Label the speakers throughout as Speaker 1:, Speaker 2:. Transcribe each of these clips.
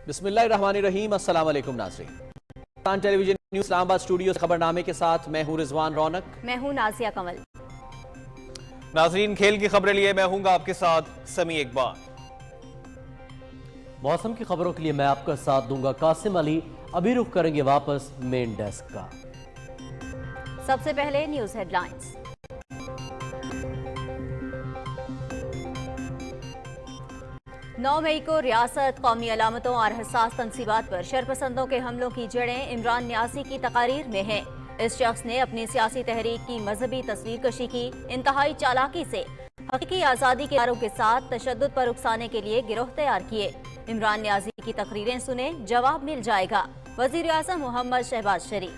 Speaker 1: बिस्मिल्लाहिर्रहमानिर्रहीम। अस्सलाम वालेकुम नाज़रीन। टेलीविजन न्यूज़ इस्लामाबाद स्टूडियो से खबरनामे के साथ मैं हूं रिजवान रौनक।
Speaker 2: मैं हूं नाजिया कमल।
Speaker 3: नाज़रीन, खेल की खबरें लिए मैं हूंगा आपके साथ समी इकबाल।
Speaker 4: मौसम की खबरों के लिए मैं आपका साथ दूंगा कासिम अली। अभी रुख करेंगे वापस मेन डेस्क का।
Speaker 2: सबसे पहले न्यूज़ हेडलाइंस। नौ मई को रियासत कौमी अलामतों और हसास तनसीबात पर शरपसंदों के हमलों की जड़ें इमरान न्यासी की तकारीर में हैं। इस शख्स ने अपनी सियासी तहरीक की मजहबी तस्वीर कशी की, इंतहाई चालाकी से हकीकी आज़ादी के इदारों के साथ तशद्दुद पर उकसाने के लिए गिरोह तैयार किए। इमरान न्यासी की तकरीरें सुने, जवाब मिल जाएगा। वज़ीर आज़म मोहम्मद शहबाज शरीफ।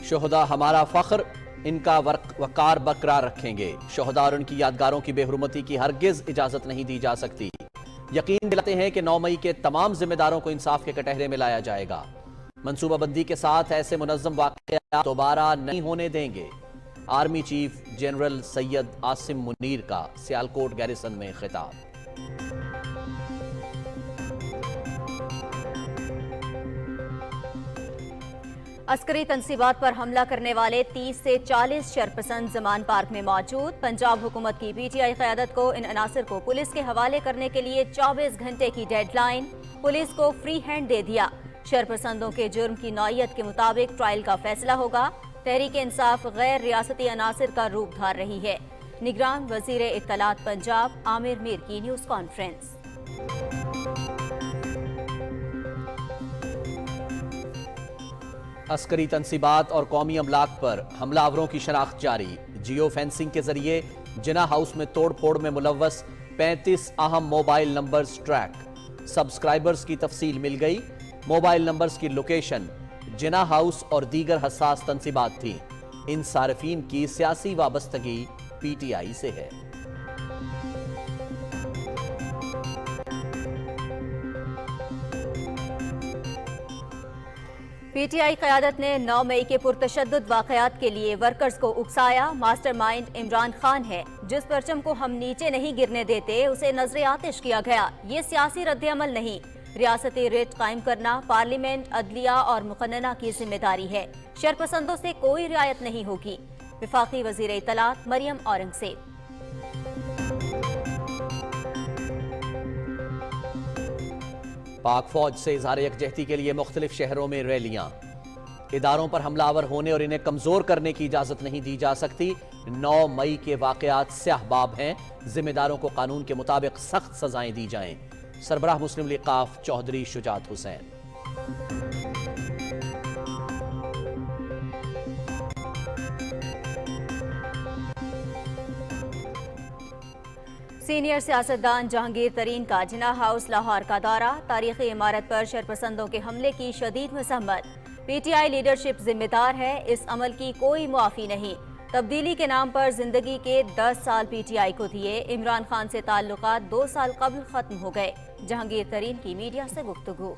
Speaker 1: शोहदा हमारा फख्र, इनका वकार बरकरार रखेंगे। शोहदा और उनकी यादगारों की बेहुरमती की हरगिज इजाजत नहीं दी जा सकती। यकीन दिलाते हैं कि 9 मई के तमाम जिम्मेदारों को इंसाफ के कटहरे में लाया जाएगा। मनसूबाबंदी के साथ ऐसे मुनज़्ज़म वाक़यात दोबारा नहीं होने देंगे। Army chief general Syed Asim Munir का सियालकोट गैरिसन में खिताब।
Speaker 2: अस्करी तनसीबात पर हमला करने वाले 30 से 40 शरपसंद जमान पार्क में मौजूद। पंजाब हुकूमत की PTI क़यादत को इन अनासर को पुलिस के हवाले करने के लिए 24 घंटे की डेडलाइन। पुलिस को फ्री हैंड दे दिया। शरपसंदों के जुर्म की नौयत के मुताबिक ट्रायल का फैसला होगा। तहरीक इंसाफ गैर रियासती अनासर का रूप धार रही है। निगरान वजीर इत्तलात पंजाब आमिर मीर की न्यूज़ कॉन्फ्रेंस।
Speaker 1: अस्करी तनसीबात और कौमी अमलाक पर हमलावरों की शनाख्त जारी। जियो फेंसिंग के जरिए जिना हाउस में तोड़ फोड़ में मुलव्वस 35 अहम मोबाइल नंबर्स ट्रैक। सब्सक्राइबर्स की तफसील मिल गई। मोबाइल नंबर्स की लोकेशन जिना हाउस और दीगर हसास तनसीबात थी। इन सारिफीन की सियासी वाबस्तगी PTI से है।
Speaker 2: PTI क़यादत ने 9 मई के पुरतशद्दुद वाक़यात के लिए वर्कर्स को उकसाया। मास्टरमाइंड इमरान खान है। जिस परचम को हम नीचे नहीं गिरने देते उसे नजरे आतिश किया गया। ये सियासी रद्द-ए-अमल नहीं, रियासती रेट कायम करना पार्लियामेंट, अदलिया और मुक़न्नना की जिम्मेदारी है। शरपसंदों से कोई रियायत नहीं होगी। वफाकी वज़ीर इत्तलात मरियम औरंगज़ेब।
Speaker 1: पाक फौज से इजहार यकजहती के लिए मुख्तलिफ शहरों में रैलियां। इदारों पर हमलावर होने और इन्हें कमजोर करने की इजाजत नहीं दी जा सकती। 9 मई के वाकयात स्याहबाब हैं। जिम्मेदारों को कानून के मुताबिक सख्त सजाएं दी जाएं। सरबराह मुस्लिम लीग काफ चौधरी शुजात हुसैन।
Speaker 2: सीनियर सियासतदान जहांगीर तरीन का जिना हाउस लाहौर का दौरा। तारीखी इमारत पर शरपसंदों के हमले की शदीद मसम्मत। PTI लीडरशिप जिम्मेदार है, इस अमल की कोई मुआफी नहीं। तब्दीली के नाम पर जिंदगी के 10 साल PTI को दिए। इमरान खान से ताल्लुकात 2 साल कबल खत्म हो गए। जहांगीर तरीन की मीडिया से गुफ्तगू।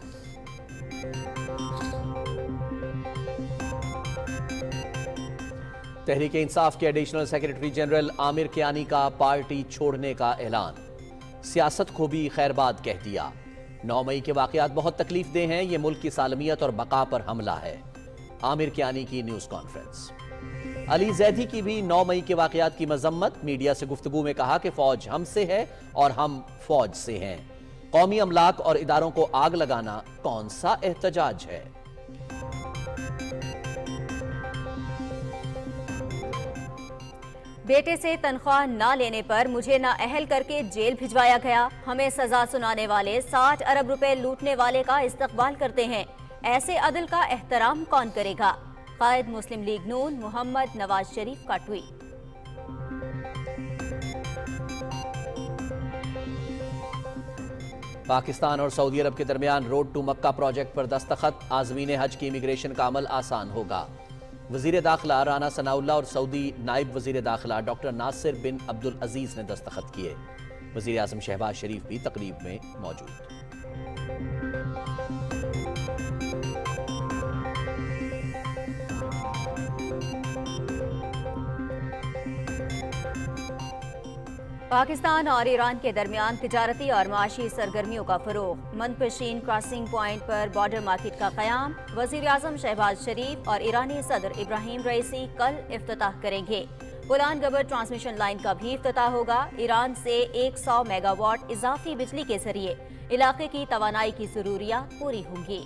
Speaker 1: तहरीक इंसाफ के additional secretary general Amir Kiyani का पार्टी छोड़ने का ऐलान। सियासत को भी खैरबाद कह दिया। 9 मई के वाकयात बहुत तकलीफ दे हैं। ये मुल्क की सालमियत और बका पर हमला है। आमिर कियानी की न्यूज़ कॉन्फ्रेंस। अली जैदी की भी 9 मई के वाकयात की मजम्मत। मीडिया से गुफ्तगू में कहा कि फौज हमसे है और हम फौज से हैं। कौमी अमलाक और इदारों को आग लगाना कौन सा एहतजाज है।
Speaker 2: बेटे से तनख्वाह ना लेने पर मुझे नाअहल करके जेल भिजवाया गया। हमें सजा सुनाने वाले 60 अरब रुपए लूटने वाले का इस्तकबाल करते हैं। ऐसे अदल का एहतराम कौन करेगा। कायद मुस्लिम लीग नून मोहम्मद नवाज शरीफ का ट्वीट।
Speaker 1: पाकिस्तान और सऊदी अरब के दरमियान रोड टू मक्का प्रोजेक्ट पर दस्तखत। आज़मीन हज की इमिग्रेशन का अमल आसान होगा। वजीर दाखिला राना सनाउल्लाह और सऊदी नायब वजीर दाखिला डॉक्टर नासिर बिन अब्दुल अजीज ने दस्तखत किए। वजीर आज़म शहबाज शरीफ भी तकरीब में मौजूद।
Speaker 2: पाकिस्तान और ईरान के दरमियान तिजारती और माशी सरगर्मियों का फरोग। मनपशीन क्रॉसिंग पॉइंट पर बॉर्डर मार्केट का क़याम। वज़ीर आज़म शहबाज शरीफ और ईरानी सदर इब्राहिम रईसी कल इफ्तिताह करेंगे। बुलान गबर ट्रांसमिशन लाइन का भी इफ्तिताह होगा। ईरान से 100 मेगावाट इजाफी बिजली के जरिए इलाके की तवानाई की ज़रूरियात पूरी होंगी।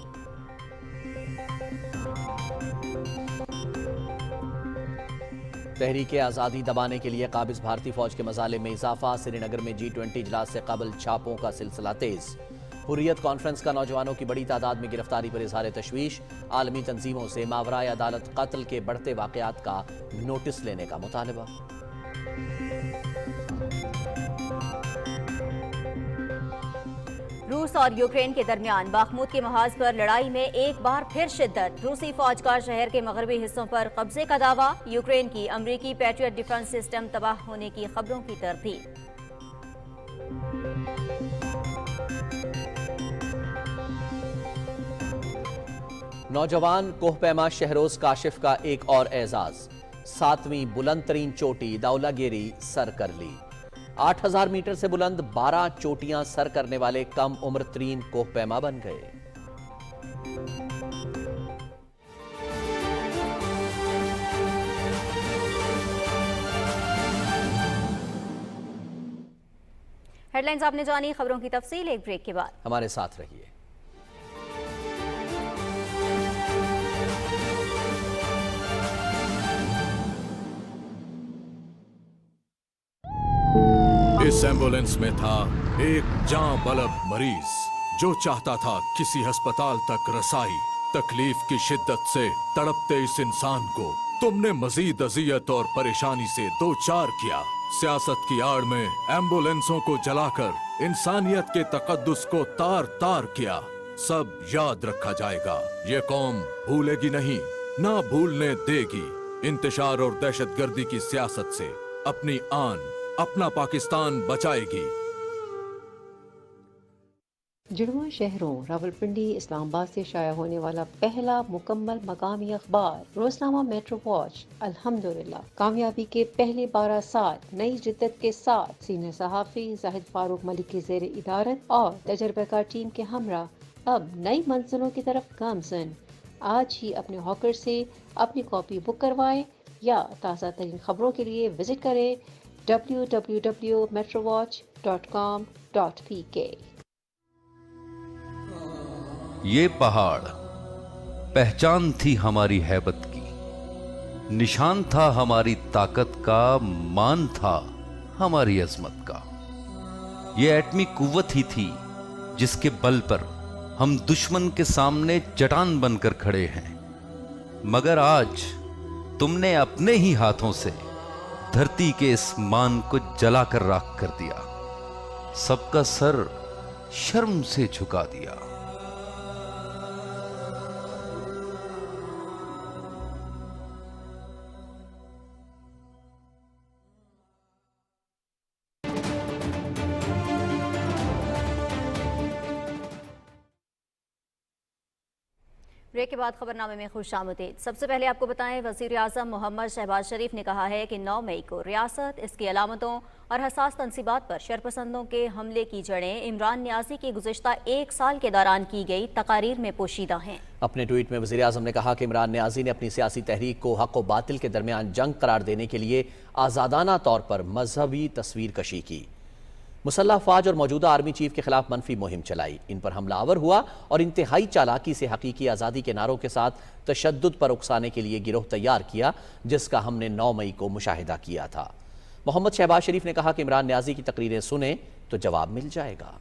Speaker 1: तहरीक आज़ादी दबाने के लिए काबिज भारतीय फौज के मसाले में इजाफा। श्रीनगर में G20 इजलास से कबल छापों का सिलसिला तेज। हुर्रियत कॉन्फ्रेंस का नौजवानों की बड़ी तादाद में गिरफ्तारी पर इजहार तशवीश। आलमी तंजीमों से मावराए अदालत कत्ल के बढ़ते वाक़यात का नोटिस लेने का मुतालबा।
Speaker 2: रूस और यूक्रेन के दरमियान बाखमुद के महाज पर लड़ाई में एक बार फिर शिद्दत। रूसी फौज का शहर के मगरबी हिस्सों पर कब्जे का दावा। यूक्रेन की अमरीकी पैट्रियट डिफेंस सिस्टम तबाह होने की खबरों की तरदीद।
Speaker 1: नौजवान कोहपैमा शहरोज काशिफ का एक और एजाज। 7वीं बुलंद तरीन चोटी दौलागिरी सर कर ली। 8000 मीटर से बुलंद 12 चोटियां सर करने वाले कम उम्र तरीन कोहपैमा बन गए।
Speaker 2: हेडलाइंस आपने जानी, खबरों की तफसील एक ब्रेक के बाद।
Speaker 1: हमारे साथ रहिए।
Speaker 5: इस एम्बुलेंस में था एक जान बलब मरीज जो चाहता था किसी अस्पताल तक रसाई। तकलीफ की शिद्दत से तड़पते इस इंसान को तुमने मजीद अजियत और परेशानी से दो चार किया। सियासत की आड़ में एम्बुलेंसों को जलाकर इंसानियत के तकद्दुस को तार तार किया। सब याद रखा जाएगा, ये कौम भूलेगी नहीं, ना भूलने देगी। इंतशार और दहशतगर्दी की सियासत से अपनी आन, अपना पाकिस्तान बचाएगी।
Speaker 6: जुड़वा शहरों रावलपिंडी इस्लामाबाद से शाया होने वाला पहला मुकम्मल मकामी अखबार रोजनामा मेट्रो वॉच अल्हम्दुलिल्लाह कामयाबी के पहले 12 साल नई जिद्दत के साथ सीनियर सहाफ़ी जाहिद फारूक मलिक की ज़ेर इदारत और तजर्बेकार टीम के हमरा अब नई मंजिलों की तरफ गामज़न। आज ही अपने हॉकर से अपनी कॉपी बुक करवाएं या ताज़ा तरीन खबरों के लिए विजिट करें www.metrowatch.com.pk।
Speaker 7: ये पहाड़ पहचान थी हमारी हैबत की, निशान था हमारी ताकत का, मान था हमारी अजमत का। ये एटमी कुव्वत ही थी जिसके बल पर हम दुश्मन के सामने चट्टान बनकर खड़े हैं। मगर आज तुमने अपने ही हाथों से धरती के इस मान को जलाकर राख कर दिया, सबका सर शर्म से झुका दिया।
Speaker 2: ब्रेक के बाद खबरनामे में खुशामदीद। सबसे पहले आपको बताएं, वज़ीर आज़म मोहम्मद शहबाज शरीफ ने कहा है कि 9 मई को रियासत, इसकी अलामतों और हसास तनसीबात पर शरपसंदों के हमले की जड़ें इमरान न्याजी की गुज़िश्ता 1 साल के दौरान की गई तकारीर में पोशीदा हैं। अपने ट्वीट में वज़ीर आज़म ने कहा कि इमरान न्याजी ने अपनी सियासी तहरीक को हक़ व बातिल के दरमियान जंग करार देने के लिए आज़ादाना तौर पर मजहबी तस्वीर कशी की, मुसल्लह अफवाज और मौजूदा आर्मी चीफ के खिलाफ मनफी मुहिम चलाई, इन पर हमलावर हुआ और इंतहाई चालाकी से हकीकी आज़ादी के नारों के साथ तशद्दुद पर उकसाने के लिए गिरोह तैयार किया, जिसका हमने 9 मई को मुशाहिदा किया था। मोहम्मद शहबाज शरीफ ने कहा कि इमरान न्याजी की तकरीरें सुने तो जवाब मिल जाएगा।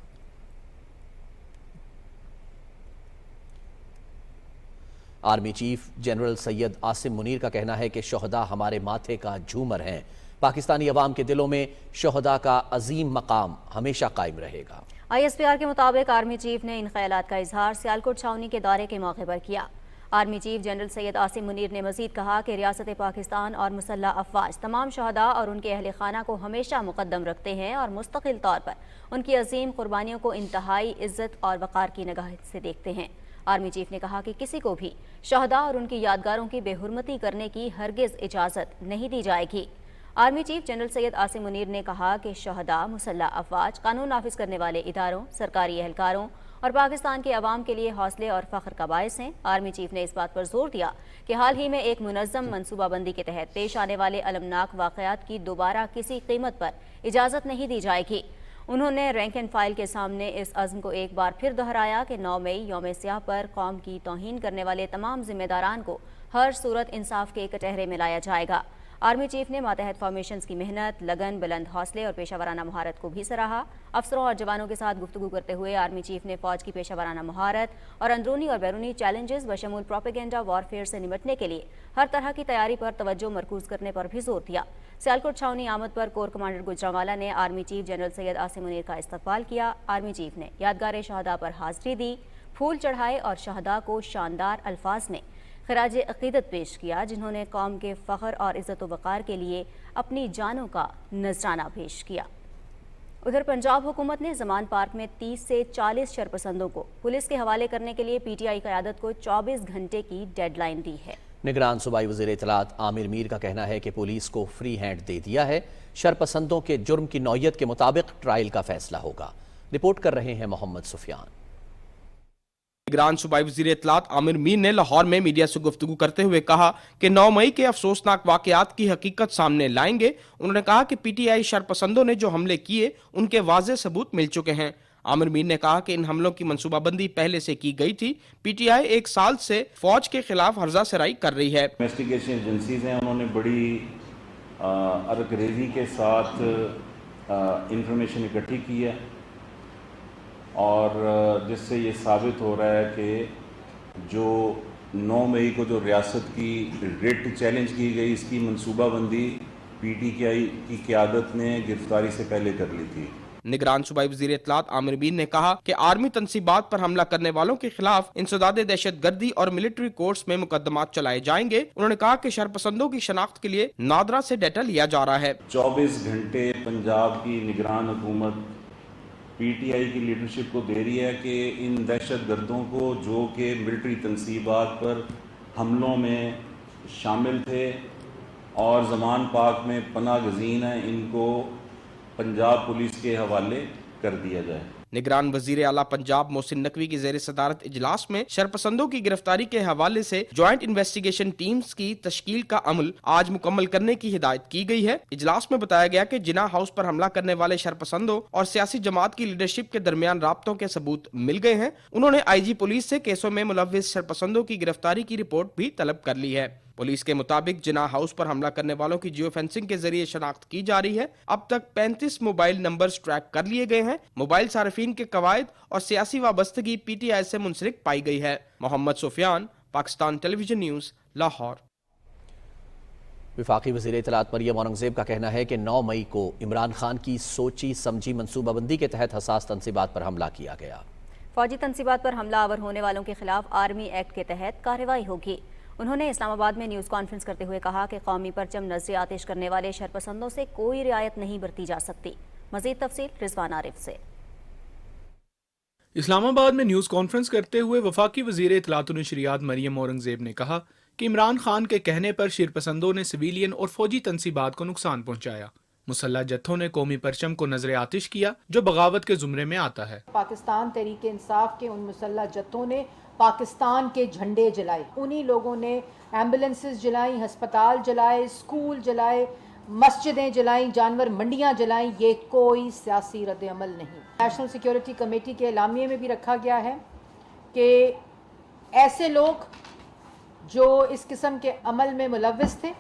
Speaker 2: Army chief general Syed Asim Munir का कहना है कि शोहदा हमारे माथे का झूमर हैं। पाकिस्तानी अवाम के दिलों में शोहदा का अजीम मकाम हमेशा कायम रहेगा। ISPR के मुताबिक आर्मी चीफ ने इन ख्यालात का इजहार सियालकोट छावनी के दौरे के मौके पर किया। Army chief general Syed Asim Munir ने मजीद कहा कि रियासत पाकिस्तान और मुसल्लह अफवाज तमाम शहदा और उनके अहल खाना को हमेशा मुकद्दम रखते हैं और मुस्तकिल तौर पर उनकी अजीम कुर्बानियों को इंतहाई इज्जत और वक़ार की निगाह से देखते हैं। आर्मी चीफ ने कहा कि किसी को भी शहदा और उनकी यादगारों की बेहुरमती करने की हरगिज़ इजाज़त नहीं दी जाएगी। Army chief general Syed Asim Munir ने कहा कि शहदा, मुसल्लह अफवाज, कानून नाफिज करने वाले इदारों, सरकारी एहलकारों और पाकिस्तान के अवाम के लिए हौसले और फख्र का बायस हैं। आर्मी चीफ ने इस बात पर जोर दिया कि हाल ही में एक मुनज़्ज़म मनसूबाबंदी के तहत पेश आने वाले अलमनाक वाक़यात की दोबारा किसी कीमत पर इजाज़त नहीं दी जाएगी। उन्होंने रैंक एंड फाइल के सामने इस अज़्म को एक बार फिर दोहराया कि 9 मई यौम स्याह पर कौम की तौहीन करने वाले तमाम जिम्मेदारान को हर सूरत इंसाफ के कटहरे में लाया जाएगा। आर्मी चीफ ने मातहत फॉर्मेशंस की मेहनत, लगन, बुलंद हौसले और पेशावराना महारत को भी सराहा। अफसरों और जवानों के साथ गुफ्तगू करते हुए आर्मी चीफ ने फौज की पेशावराना महारत और अंदरूनी और बैरूनी चैलेंजेस बशमूल प्रोपेगेंडा वॉरफेयर से निपटने के लिए हर तरह की तैयारी पर तवज्जो मरकूज करने पर भी जोर दिया। सियालकोट छावनी आमद पर कोर कमांडर गुजरांवाला ने army chief general Syed Asim Munir का इस्तकबाल किया। आर्मी चीफ ने यादगार शहदा पर हाजिरी दी, फूल चढ़ाए और शहदा को शानदार अल्फाज में खराज अकीदत पेश किया, जिन्होंने कौम के फ़ख्र और इज़्ज़त व वक़ार के लिए अपनी जानों का नजराना पेश किया। उधर पंजाब हुकूमत ने ज़मान पार्क में 30 से 40 शरपसंदों को पुलिस के हवाले करने के लिए PTI क़यादत को 24 घंटे की डेडलाइन दी है।
Speaker 1: निगरान सूबाई वज़ीर इत्तलात आमिर मीर का कहना है कि पुलिस को फ्री हैंड दे दिया है। शरपसंदों के जुर्म की नौयत के मुताबिक ट्रायल का फैसला होगा। रिपोर्ट कर रहे हैं मोहम्मद सुफियान।
Speaker 8: निगरान सूबाई वज़ीर इत्तलात आमिर मीर ने लाहौर में मीडिया से गुफ्तगू करते हुए कहा कि 9 मई के अफसोसनाक वाक़यात की हकीकत सामने लाएंगे। उन्होंने कहा कि PTI शरपसंदों ने जो हमले किए उनके वाज़े सबूत मिल चुके हैं। आमिर मीर ने कहा कि इन हमलों की मनसूबाबंदी पहले से की गई थी। PTI 1 साल से फौज के खिलाफ हर्जा सराई कर रही है।
Speaker 9: इन्वेस्टिगेशन एजेंसीज हैं, उन्होंने बड़ी अरकरेजी के साथ इंफॉर्मेशन इकट्ठी की है और जिससे ये साबित हो रहा है कि जो 9 मई को जो रियासत की रिट चैलेंज की गई, इसकी मनसूबाबंदी PTI की क़यादत ने गिरफ्तारी से पहले कर ली थी।
Speaker 8: निगरान सूबाई वज़ीर इत्तलात आमिर मीर ने कहा कि आर्मी तनसीबात पर हमला करने वालों के खिलाफ इंसदाद दहशत गर्दी और मिलिट्री कोर्ट्स में मुकदमात चलाए जाएंगे। उन्होंने कहा कि शरपसंदों की शनाख्त के लिए नादरा से डाटा लिया जा रहा है।
Speaker 9: 24 घंटे पंजाब की निगरान हुकूमत PTI की लीडरशिप को दे रही है कि इन दहशत गर्दों को जो कि मिलिट्री तनसीबात पर हमलों में शामिल थे और ज़मान पाक में पनाह गज़ीन हैं, इनको पंजाब पुलिस के हवाले कर दिया जाए।
Speaker 8: निगरान वजीर आला पंजाब मोहसिन नकवी की ज़ेर सदारत इजलास में शरपसंदों की गिरफ्तारी के हवाले से ज्वाइंट इन्वेस्टिगेशन टीम्स की तश्कील का अमल आज मुकम्मल करने की हिदायत की गई है। इजलास में बताया गया कि जिना हाउस पर हमला करने वाले शरपसंदों और सियासी जमात की लीडरशिप के दरमियान राब्तों के सबूत मिल गए हैं। उन्होंने IG पुलिस से केसों में मुलव्विस शरपसंदों की गिरफ्तारी की रिपोर्ट भी तलब कर ली है। पुलिस के मुताबिक जिना हाउस पर हमला करने वालों की जियो फेंसिंग के जरिए शनाख्त की जा रही है। अब तक 35 मोबाइल नंबर्स ट्रैक कर लिए गए हैं। मोबाइल सार्फिन के कवायद और सियासी वाबस्तगी PTI से मुंसलिक पाई गई है। Mohammad Sufiyan, Pakistan television news, Lahore.
Speaker 1: वफाकी वज़ीर इत्तलात मरियम औरंगज़ेब का कहना है कि 9 मई को इमरान खान की सोची समझी मनसूबाबंदी के तहत हसास तनसीबात पर हमला किया गया।
Speaker 2: फौजी तनसीबात पर हमला आवर होने वालों के खिलाफ आर्मी एक्ट के तहत कार्रवाई होगी। उन्होंने इस्लामाबाद में न्यूज़ कॉन्फ्रेंस करते हुए कहा कि कौमी परचम नज़र आतिश करने वाले शरपसंदों से कोई रियायत नहीं बरती जा सकती। मज़ीद तफसील रिजवान आरिफ से।
Speaker 10: इस्लामाबाद में न्यूज़ कॉन्फ्रेंस करते हुए वफाकी वज़ीर इत्तलात व नशरियात मरियम औरंगज़ेब ने कहा कि इमरान खान के कहने पर शरपसंदों ने सिविलियन और फौजी तनसीबात को नुकसान पहुँचाया। मुसल्लह जत्थों ने कौमी परचम को नजर आतिश किया जो बगावत के जुमरे में आता है।
Speaker 11: पाकिस्तान तहरीक इंसाफ के उन मुसल्लह जत्थों ने पाकिस्तान के झंडे जलाए। उन्हीं लोगों ने एम्बुलेंसेस जलाई, हस्पताल जलाए, स्कूल जलाए, मस्जिदें जलाई, जानवर मंडियां जलाई। ये कोई सियासी रद्द-ए-अमल नहीं। नेशनल सिक्योरिटी कमेटी के एलामिये में भी रखा गया है कि ऐसे लोग जो इस किस्म के अमल में मुलव्विस थे,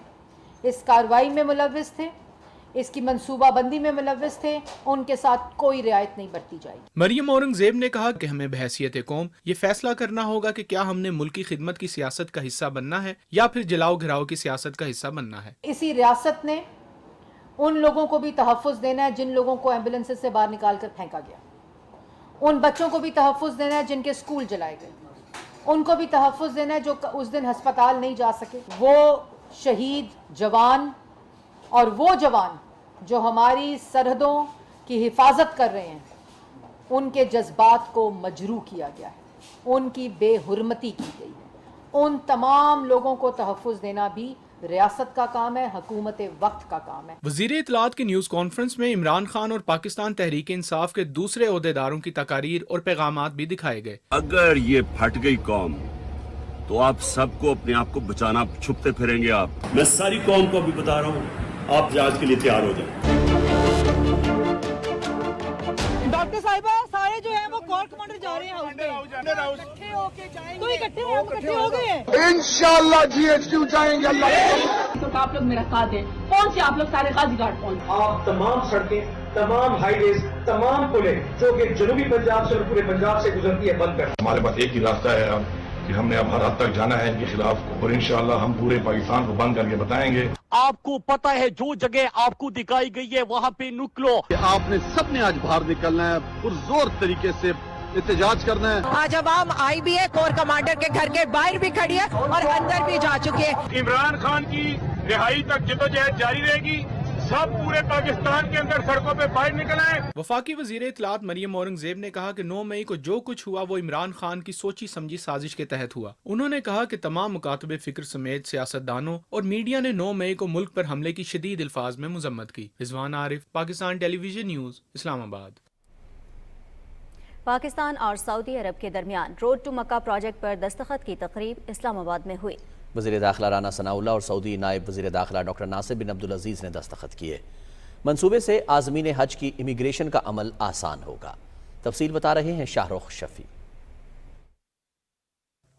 Speaker 11: इस कार्रवाई में मुलव्विस थे, इसकी मनसूबाबंदी में मुलव्विस थे, उनके साथ कोई रियायत नहीं बरती जाएगी।
Speaker 10: मरियम औरंगज़ेब ने कहा कि हमें बहैसियत कौम ये फैसला करना होगा कि क्या हमने मुल्क की खिदमत की सियासत का हिस्सा बनना है या फिर जलाओ घिराओ की सियासत का हिस्सा बनना है।
Speaker 11: इसी रियासत ने उन लोगों को भी तहफ़्फ़ुज़ देना है जिन लोगों को एम्बुलेंस से बाहर निकाल कर फेंका गया। उन बच्चों को भी तहफ़्फ़ुज़ देना है जिनके स्कूल जलाए गए। उनको भी तहफ़्फ़ुज़ देना है जो उस दिन अस्पताल नहीं जा सके। वो शहीद जवान और वो जवान जो हमारी सरहदों की हिफाजत कर रहे हैं, उनके जज्बात को मजरूह किया गया है, उनकी बेहुरमती की गई है, उन तमाम लोगों को तहफ़्फ़ुज़ देना भी रियासत का काम है, हुकूमत वक्त का काम है।
Speaker 10: वज़ीर इत्तलात की न्यूज़ कॉन्फ्रेंस में इमरान खान और पाकिस्तान तहरीक इंसाफ के दूसरे ओहदेदारों की तकारीर और पैगामात भी दिखाए गए।
Speaker 12: अगर ये फट गई कौम तो आप सबको अपने आप को बचाना छुपते फिरेंगे आप। मैं सारी कौम को भी बता रहा हूँ, आप जहाज के लिए तैयार हो जाए।
Speaker 13: डॉक्टर साहिबा सारे जो हैं वो कोर कमांडर जा रहे हैं इकट्ठे होके जाएंगे, तो इकट्ठे हो गए हैं।
Speaker 14: इंशाल्लाह GHQ जाएंगे। अल्लाह
Speaker 13: तो आप लोग मेरा साथ दें, पहुंचे आप लोग सारे गाजी घाट पहुंचे।
Speaker 15: आप तमाम सड़कें, तमाम हाईवेज, तमाम पुलें जो कि जनूबी पंजाब से और पूरे पंजाब से गुजरती है बंद कर।
Speaker 16: हमारे पास एक ही रास्ता है अब कि हमने अब हर हद तक जाना है इनके खिलाफ और इंशाअल्लाह हम पूरे पाकिस्तान को बंद करके बताएंगे।
Speaker 17: आपको पता है जो जगह आपको दिखाई गई है वहाँ पे निकलो।
Speaker 18: आपने सबने आज बाहर निकलना है, पुरजोर तरीके से एहतजाज करना है।
Speaker 13: आज अवाम आई भी है, कोर कमांडर के घर के बाहर भी खड़ी है और अंदर भी जा चुके हैं।
Speaker 19: इमरान खान की रिहाई तक जद्दोजहद जारी रहेगी। सब पूरे पाकिस्तान के अंदर सड़कों पे बाहर निकल आए।
Speaker 10: वफाकी वजीर इत्तलात मरियम औरंगजेब ने कहा कि 9 मई को जो कुछ हुआ वो इमरान खान की सोची समझी साजिश के तहत हुआ। उन्होंने कहा कि तमाम मुकातबे फिक्र समेत सियासतदानों और मीडिया ने 9 मई को मुल्क पर हमले की शदीद अल्फाज में मुजम्मत की। Rizwan Arif, Pakistan television news, Islamabad.
Speaker 2: पाकिस्तान और सऊदी अरब के दरमियान रोड टू मक्का प्रोजेक्ट पर दस्तखत की तकरीब इस्लामाबाद में हुई।
Speaker 1: वज़ीर दाखिला राना सनाउल्लाह और सऊदी नायब वज़ीर दाखिला डॉक्टर नासिर बिन अब्दुल अजीज़ ने दस्तखत किए। मंसूबे से आज़मीन हज की इमिग्रेशन का अमल आसान होगा। तफसील बता रहे हैं शाहरुख शफी।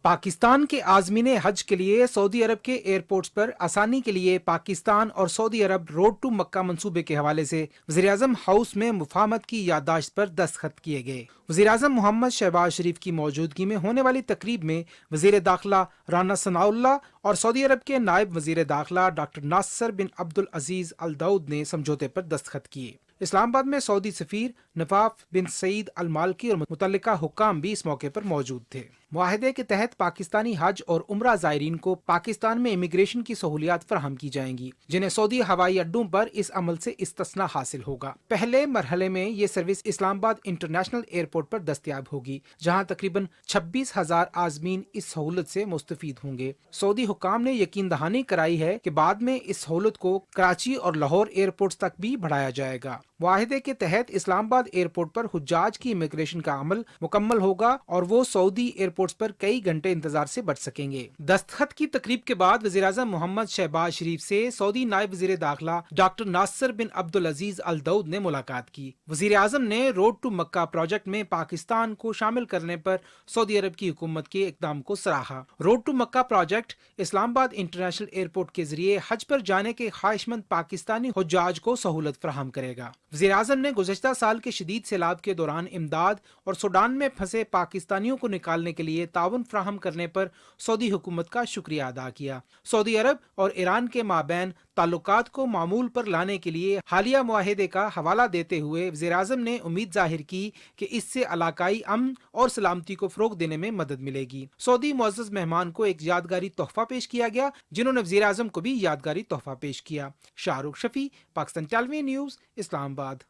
Speaker 20: पाकिस्तान के आज़मीन हज के लिए सऊदी अरब के एयरपोर्ट्स पर आसानी के लिए पाकिस्तान और सऊदी अरब रोड टू मक्का मंसूबे के हवाले से वज़ीर-ए-आज़म हाउस में मुफाहमत की याददाश्त पर दस्तखत किए गए। वज़ीर-ए-आज़म मोहम्मद शहबाज शरीफ की मौजूदगी में होने वाली तकरीब में वज़ीर दाखिला राना सनाउल्लाह और सऊदी अरब के नायब वज़ीर दाखिला डॉक्टर नासिर बिन अब्दुल अजीज़ अल दाऊद ने समझौते पर दस्तखत किए। इस्लामाबाद में सऊदी सफीर नवाफ बिन सईद अल मालकी और मुतल्लिका हुक्काम भी इस मौके पर मौजूद थे। मुआहदे के तहत पाकिस्तानी हज और उम्रा ज़ायरीन को पाकिस्तान में इमिग्रेशन की सहूलियात फराहम की जाएंगी, जिन्हें सऊदी हवाई अड्डों पर इस अमल से इस्तिस्ना हासिल होगा। पहले मरहले में ये सर्विस इस्लामाबाद इंटरनेशनल एयरपोर्ट पर दस्तयाब होगी, जहाँ तकरीबन 26,000 आज़मीन इस सहूलत से मुस्तफीद होंगे। सऊदी हुक्काम ने यकीन दहानी कराई है कि बाद में इस सहूलत को कराची और लाहौर एयरपोर्ट तक भी बढ़ाया जाएगा। मुआहदे के तहत इस्लामाबाद एयरपोर्ट पर हुज्जाज की इमिग्रेशन का अमल मुकम्मल होगा और वो सऊदी एयरपोर्ट्स पर कई घंटे इंतजार से बच सकेंगे। दस्तखत की तकरीब के बाद वज़ीर-ए-आज़म मोहम्मद शहबाज शरीफ से सऊदी नायब वज़ीर दाखिला डॉक्टर नासिर बिन अब्दुल अजीज़ अल दाऊद ने मुलाकात की। वज़ीर-ए-आज़म ने रोड टू मक्का प्रोजेक्ट में पाकिस्तान को शामिल करने पर सऊदी अरब की हुकूमत के इक़दाम को सराहा। Road to Makkah project Islamabad international airport के जरिए हज पर जाने के ख्वाहिशमंद पाकिस्तानी हुज्जाज को सहूलत फराहम करेगा। वज़ीर-ए-आज़म ने गुज़श्ता साल के शदीद सैलाब के दौरान इमदाद और सूडान में फंसे पाकिस्तानियों को निकालने के लिए ताउन फराहम करने पर सऊदी हुकूमत का शुक्रिया अदा किया। सऊदी अरब और ईरान के माबैन ताल्लुकात को मामूल पर लाने के लिए हालिया मुआहदे का हवाला देते हुए वज़ीर-ए-आज़म ने उम्मीद जाहिर की कि इससे इलाकाई अमन और सलामती को फ़रोग देने में मदद मिलेगी। सऊदी मुअज़्ज़ज़ मेहमान को एक यादगारी तोहफा पेश किया गया, जिन्होंने वज़ीर-ए-आज़म को भी यादगारी तोहफा पेश किया। Shahrukh Shafi, Pakistan television news, Islamabad.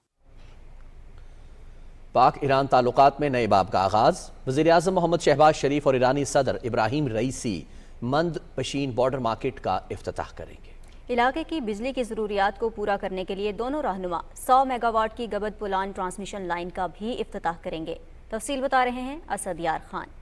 Speaker 1: पाक ईरान ताल्लुकात में नए बाब का आगाज। वज़ीर-ए-आज़म मोहम्मद शहबाज शरीफ और ईरानी सदर इब्राहिम रईसी मंद पशीन बॉर्डर मार्केट का इफ्तिताह करेंगे।
Speaker 2: इलाके की बिजली की ज़रूरियात को पूरा करने के लिए दोनों रहनुमा 100 मेगावाट की गबद पुलान ट्रांसमिशन लाइन का भी इफ्तिताह करेंगे। तफसील बता रहे हैं असद यार खान।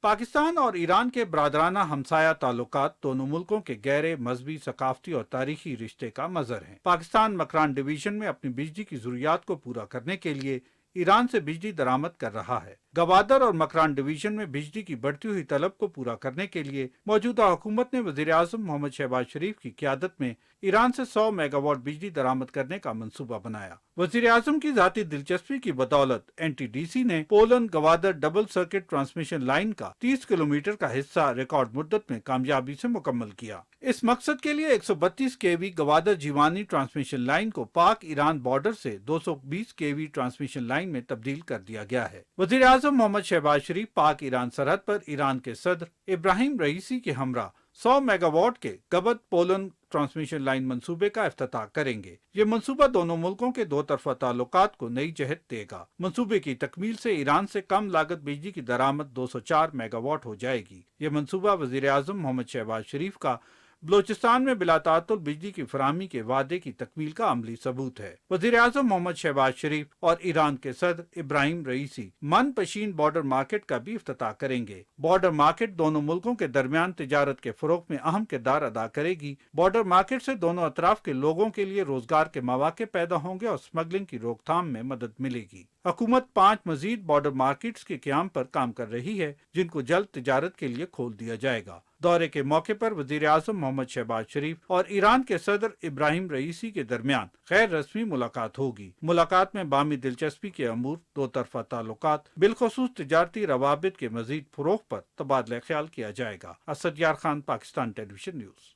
Speaker 21: पाकिस्तान और ईरान के बरादराना हमसाया ताल्लुकात दोनों मुल्कों के गहरे मजहबी, सकाफती और तारीखी रिश्ते का मजहर हैं। पाकिस्तान मकरान डिवीजन में अपनी बिजली की जरूरियात को पूरा करने के लिए ईरान से बिजली दरामद कर रहा है। गवादर और मकरान डिवीजन में बिजली की बढ़ती हुई तलब को पूरा करने के लिए मौजूदा हुकूमत ने वज़ीर-ए-आज़म मोहम्मद शहबाज शरीफ की क़यादत में ईरान से 100 मेगावाट बिजली दरामद करने का मंसूबा बनाया। वज़ीर-ए-आज़म की ज़ाती दिलचस्पी की बदौलत NTDC ने Poland Gwadar double circuit transmission line का 30 किलोमीटर का हिस्सा रिकॉर्ड मुद्दत में कामयाबी से मुकम्मल किया। इस मकसद के लिए 132 kV Gwadar Jiwani transmission line को पाक ईरान बॉर्डर से 220 kV ट्रांसमिशन लाइन में तब्दील कर दिया गया है। वज़ीर-ए-आज़म मोहम्मद शहबाज शरीफ पाक ईरान सरहद पर ईरान के सदर इब्राहिम रईसी के हमरा 100 मेगावाट के गबत पोलन ट्रांसमिशन लाइन मंसूबे का इफ्तिताह करेंगे। ये मंसूबा दोनों मुल्कों के दो तरफा ताल्लुकात को नई जहत देगा। मंसूबे की तकमील से ईरान से कम लागत बिजली की दरामद 204 मेगावाट हो जाएगी। ये मंसूबा वजीर आज़म मोहम्मद शहबाज शरीफ का बलोचिस्तान में बिला तातुल बिजली की फराहमी के वादे की तकमील का अमली सबूत है। वजीर आज़म मोहम्मद शहबाज शरीफ और ईरान के सदर इब्राहिम रईसी मन पशीन बॉर्डर मार्केट का भी इफ्तिताह करेंगे। बॉर्डर मार्केट दोनों मुल्कों के दरमियान तिजारत के फरोग में अहम किरदार अदा करेगी। बॉर्डर मार्केट से दोनों अतराफ के लोगों के लिए रोजगार के मौके पैदा होंगे और स्मगलिंग की रोकथाम में मदद मिलेगी। हुकूमत 5 मजीद बॉर्डर मार्केट्स के क़याम पर काम कर रही है, जिनको जल्द तिजारत के लिए खोल दिया जाएगा। दौरे के मौके पर वजीर आज़म मोहम्मद शहबाज शरीफ और ईरान के सदर इब्राहिम रईसी के दरमियान गैर रस्मी मुलाकात होगी। मुलाकात में बामी दिलचस्पी के अमूर, दो तरफा ताल्लुकात, बिलखसूस तिजारती रवाबित के मजीद फरोग पर तबादला ख्याल किया जाएगा। असद यार खान, पाकिस्तान टेलीविजन न्यूज़।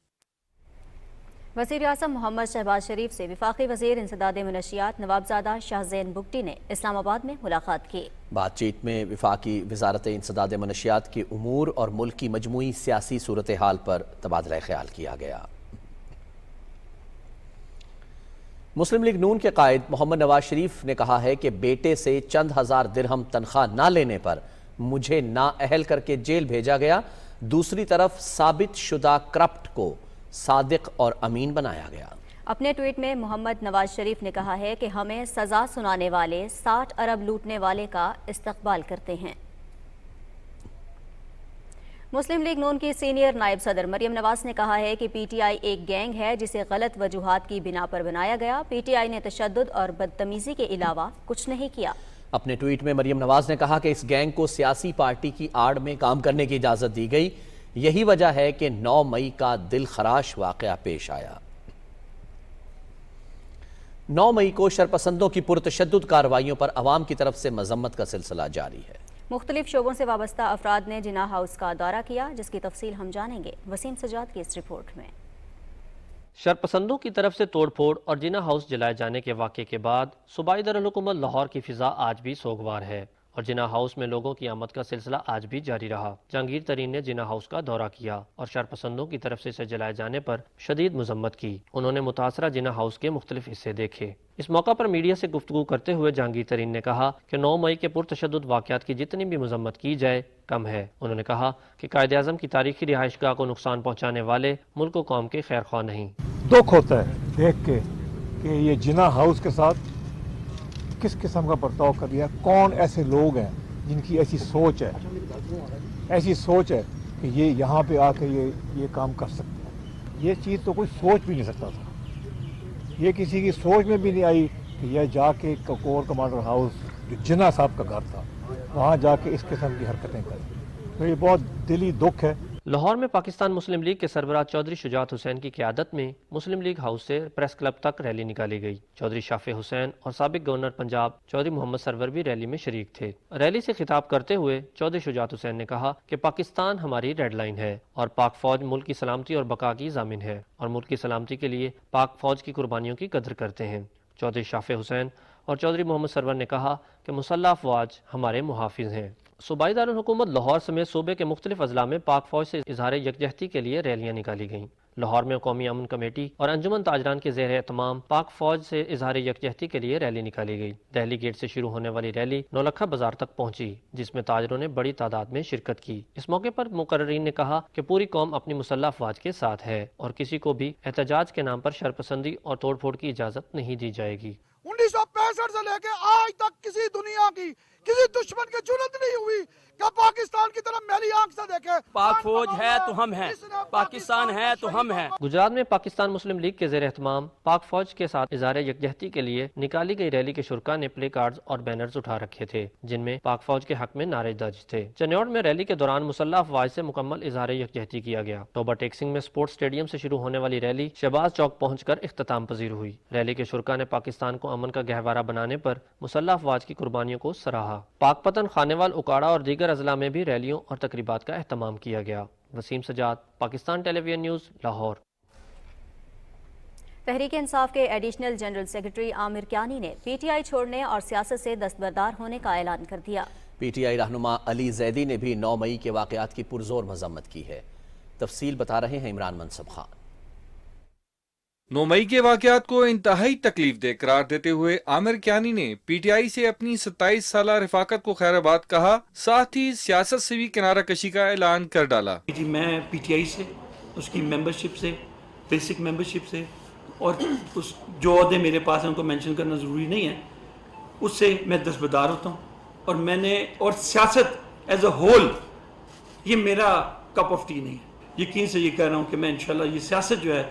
Speaker 2: वज़ीर आज़म मोहम्मद शहबाज शरीफ से वफाकी वज़ीर इंसदाद मनशियात नवाबजादा शाहज़ैन बुगटी ने इस्लामाबाद में मुलाकात की।
Speaker 1: बातचीत में वफाकी वज़ारत इंसदाद मनशियात के उमूर और मुल्क की मजमूई सियासी सूरत हाल पर तबादला ख्याल किया गया। मुस्लिम लीग नून के कायद मोहम्मद नवाज शरीफ ने कहा है कि बेटे से चंद हजार दिरहम तनख्वाह न लेने पर मुझे नाअहल करके जेल भेजा गया। दूसरी तरफ साबित शुदा करप्ट को सादिक और अमीन बनाया गया।
Speaker 2: अपने ट्वीट में मोहम्मद नवाज शरीफ ने कहा है कि हमें सजा सुनाने वाले 60 अरब लूटने वाले का इस्तकबाल करते हैं। मुस्लिम लीग नून की सीनियर नायब सदर मरियम नवाज ने कहा है कि पीटीआई एक गैंग है जिसे गलत वजूहात की बिना पर बनाया गया। पीटीआई ने तशद्दुद और बदतमीजी के अलावा कुछ नहीं किया।
Speaker 1: अपने ट्वीट में मरियम नवाज ने कहा कि इस गैंग को सियासी पार्टी की आड़ में काम करने की इजाजत दी गई। यही वजह है कि 9 मई का दिल खराश वाकया पेश आया। 9 मई को शरपसंदों की पुरतशद्दुद कार्रवाइयों पर अवाम की तरफ से मजम्मत का सिलसिला जारी है।
Speaker 2: मुख्तलिफ शोबों से वाबस्ता अफराद ने जिना हाउस का दौरा किया, जिसकी तफसील हम जानेंगे वसीम सजाद की इस रिपोर्ट में।
Speaker 4: शरपसंदों की तरफ से तोड़फोड़ और जिना हाउस जलाए जाने के वाक़े के बाद सूबाई दारुल-हुकूमत लाहौर की फिजा आज भी सोगवार है और जिना हाउस में लोगों की आमद का सिलसिला आज भी जारी रहा। जहांगीर तरीन ने जिना हाउस का दौरा किया और शरपसंदों की तरफ से इसे जलाए जाने पर शदीद मजम्मत की। उन्होंने मुतासरा जिना हाउस के मुख्तलिफ हिस्से देखे। इस मौका पर मीडिया से गुफ्तगू करते हुए जहांगीर तरीन ने कहा कि 9 मई के पुरतशद्दुद वाक़यात की जितनी भी मजम्मत की जाए कम है। उन्होंने कहा कि कायद-ए-आज़म की तारीखी रिहाइशगाह को नुकसान पहुँचाने वाले मुल्क व कौम के खैर ख्वाह नहीं।
Speaker 3: दुख होता है देख के कि ये जिना हाउस के साथ किस किस्म का बर्ताव कर दिया। कौन ऐसे लोग हैं जिनकी ऐसी सोच है कि ये यहाँ पे आके ये काम कर सकते हैं। ये चीज़ तो कोई सोच भी नहीं सकता था। ये किसी की सोच में भी नहीं आई कि यह जाके कोर कमांडर हाउस जो जिना साहब का घर था वहाँ जाके इस किस्म की हरकतें करें। तो ये बहुत दिली दुख है।
Speaker 4: लाहौर में पाकिस्तान मुस्लिम लीग के सरबराह चौधरी शुजात हुसैन की क़यादत में मुस्लिम लीग हाउस से प्रेस क्लब तक रैली निकाली गई। चौधरी शाफे हुसैन और साबिक गवर्नर पंजाब चौधरी मोहम्मद सरवर भी रैली में शरीक थे। रैली से खिताब करते हुए चौधरी शुजात हुसैन ने कहा कि पाकिस्तान हमारी रेड लाइन है और पाक फौज मुल्क की सलामती और बका की ज़ामिन है और मुल्क की सलामती के लिए पाक फौज की कुर्बानियों की कदर करते हैं। चौधरी शाफे हुसैन और चौधरी मोहम्मद सरवर ने कहा कि मुसल्लह अफवाज हमारे मुहाफिज हैं। सूबाई दारुल-हुकूमत लाहौर समेत सूबे के मुख्तलिफ अजला में पाक फौज से इजहार यकजहती के लिए रैलियां निकाली गईं। लाहौर में कौमी अमन कमेटी और अंजुमन ताजरान के ज़ेर एहतमाम पाक फौज से इजहार यकजहती के लिए रैली निकाली गई। दहली गेट से शुरू होने वाली रैली नौलखा बाजार तक पहुंची, जिसमें ताजरों ने बड़ी तादाद में शिरकत की। इस मौके पर मुकर्रीन ने कहा कि पूरी कौम अपनी मुसल्लह अफवाज के साथ है और किसी को भी एहतजाज के नाम पर शरपसंदी और तोड़फोड़ की इजाजत नहीं दी जाएगी।
Speaker 14: 1965 से लेके आज तक किसी दुनिया की किसी दुश्मन की जुर्रत नहीं हुई कि पाकिस्तान की तरफ मेरी आंख से देखे।
Speaker 22: पाक फौज है तो हम हैं, पाकिस्तान है तो हम हैं।
Speaker 4: गुजरात में पाकिस्तान मुस्लिम लीग के ज़ेर एहतमाम पाक फौज के साथ इजहार यकजहती के लिए निकाली गई रैली के शुरका ने प्ले कार्ड्स और बैनर्स उठा रखे थे, जिनमें पाक फौज के हक में नारे दर्ज थे। चन्योड़ में रैली के दौरान मुसल्लह अफवाज से मुकम्मल इजहार यकजहती किया गया। टोबा टेक्सिंग में स्पोर्ट्स स्टेडियम से शुरू होने वाली रैली शहबाज चौक पहुंचकर इख्तिताम पजीर हुई। रैली के शुरका ने पाकिस्तान को अमन का गहवारा बनाने पर मुसल्लह अफवाज की कुर्बानियों को सराहा। पाकपतन, खानेवाल, उकाड़ा और दीगर अजला में भी रैलियों और तकरीबात का एहतमाम किया गया। Waseem Sajjad, Pakistan television news, Lahore.
Speaker 2: तहरीक इंसाफ के additional general secretary Aamir Kiyani ने पीटीआई छोड़ने और सियासत से दस्तबरदार होने का ऐलान कर दिया।
Speaker 1: पीटीआई रहनुमा अली जैदी ने भी 9 मई के वाक़यात की पुरजोर मजम्मत की है। तफसील बता रहे हैं इमरान मंसूब खान।
Speaker 5: 9 मई के वाकयात को इंतहाई तकलीफ दे करार देते हुए आमिर कियानी ने पीटीआई से अपनी 27 साला रफाकत को खैराबाद कहा, साथ ही सियासत से भी किनारा कशी का ऐलान कर डाला।
Speaker 6: जी मैं पीटीआई से, उसकी मेंबरशिप से, बेसिक मेंबरशिप से, और उस जो अहदे मेरे पास हैं उनको मेंशन करना ज़रूरी नहीं है, उससे मैं दस्तबरदार होता हूँ। और मैंने और सियासत एज अ होल ये मेरा कप ऑफ टी नहीं है। यकीन से ये कह रहा हूँ कि मैं इंशाल्लाह ये सियासत जो है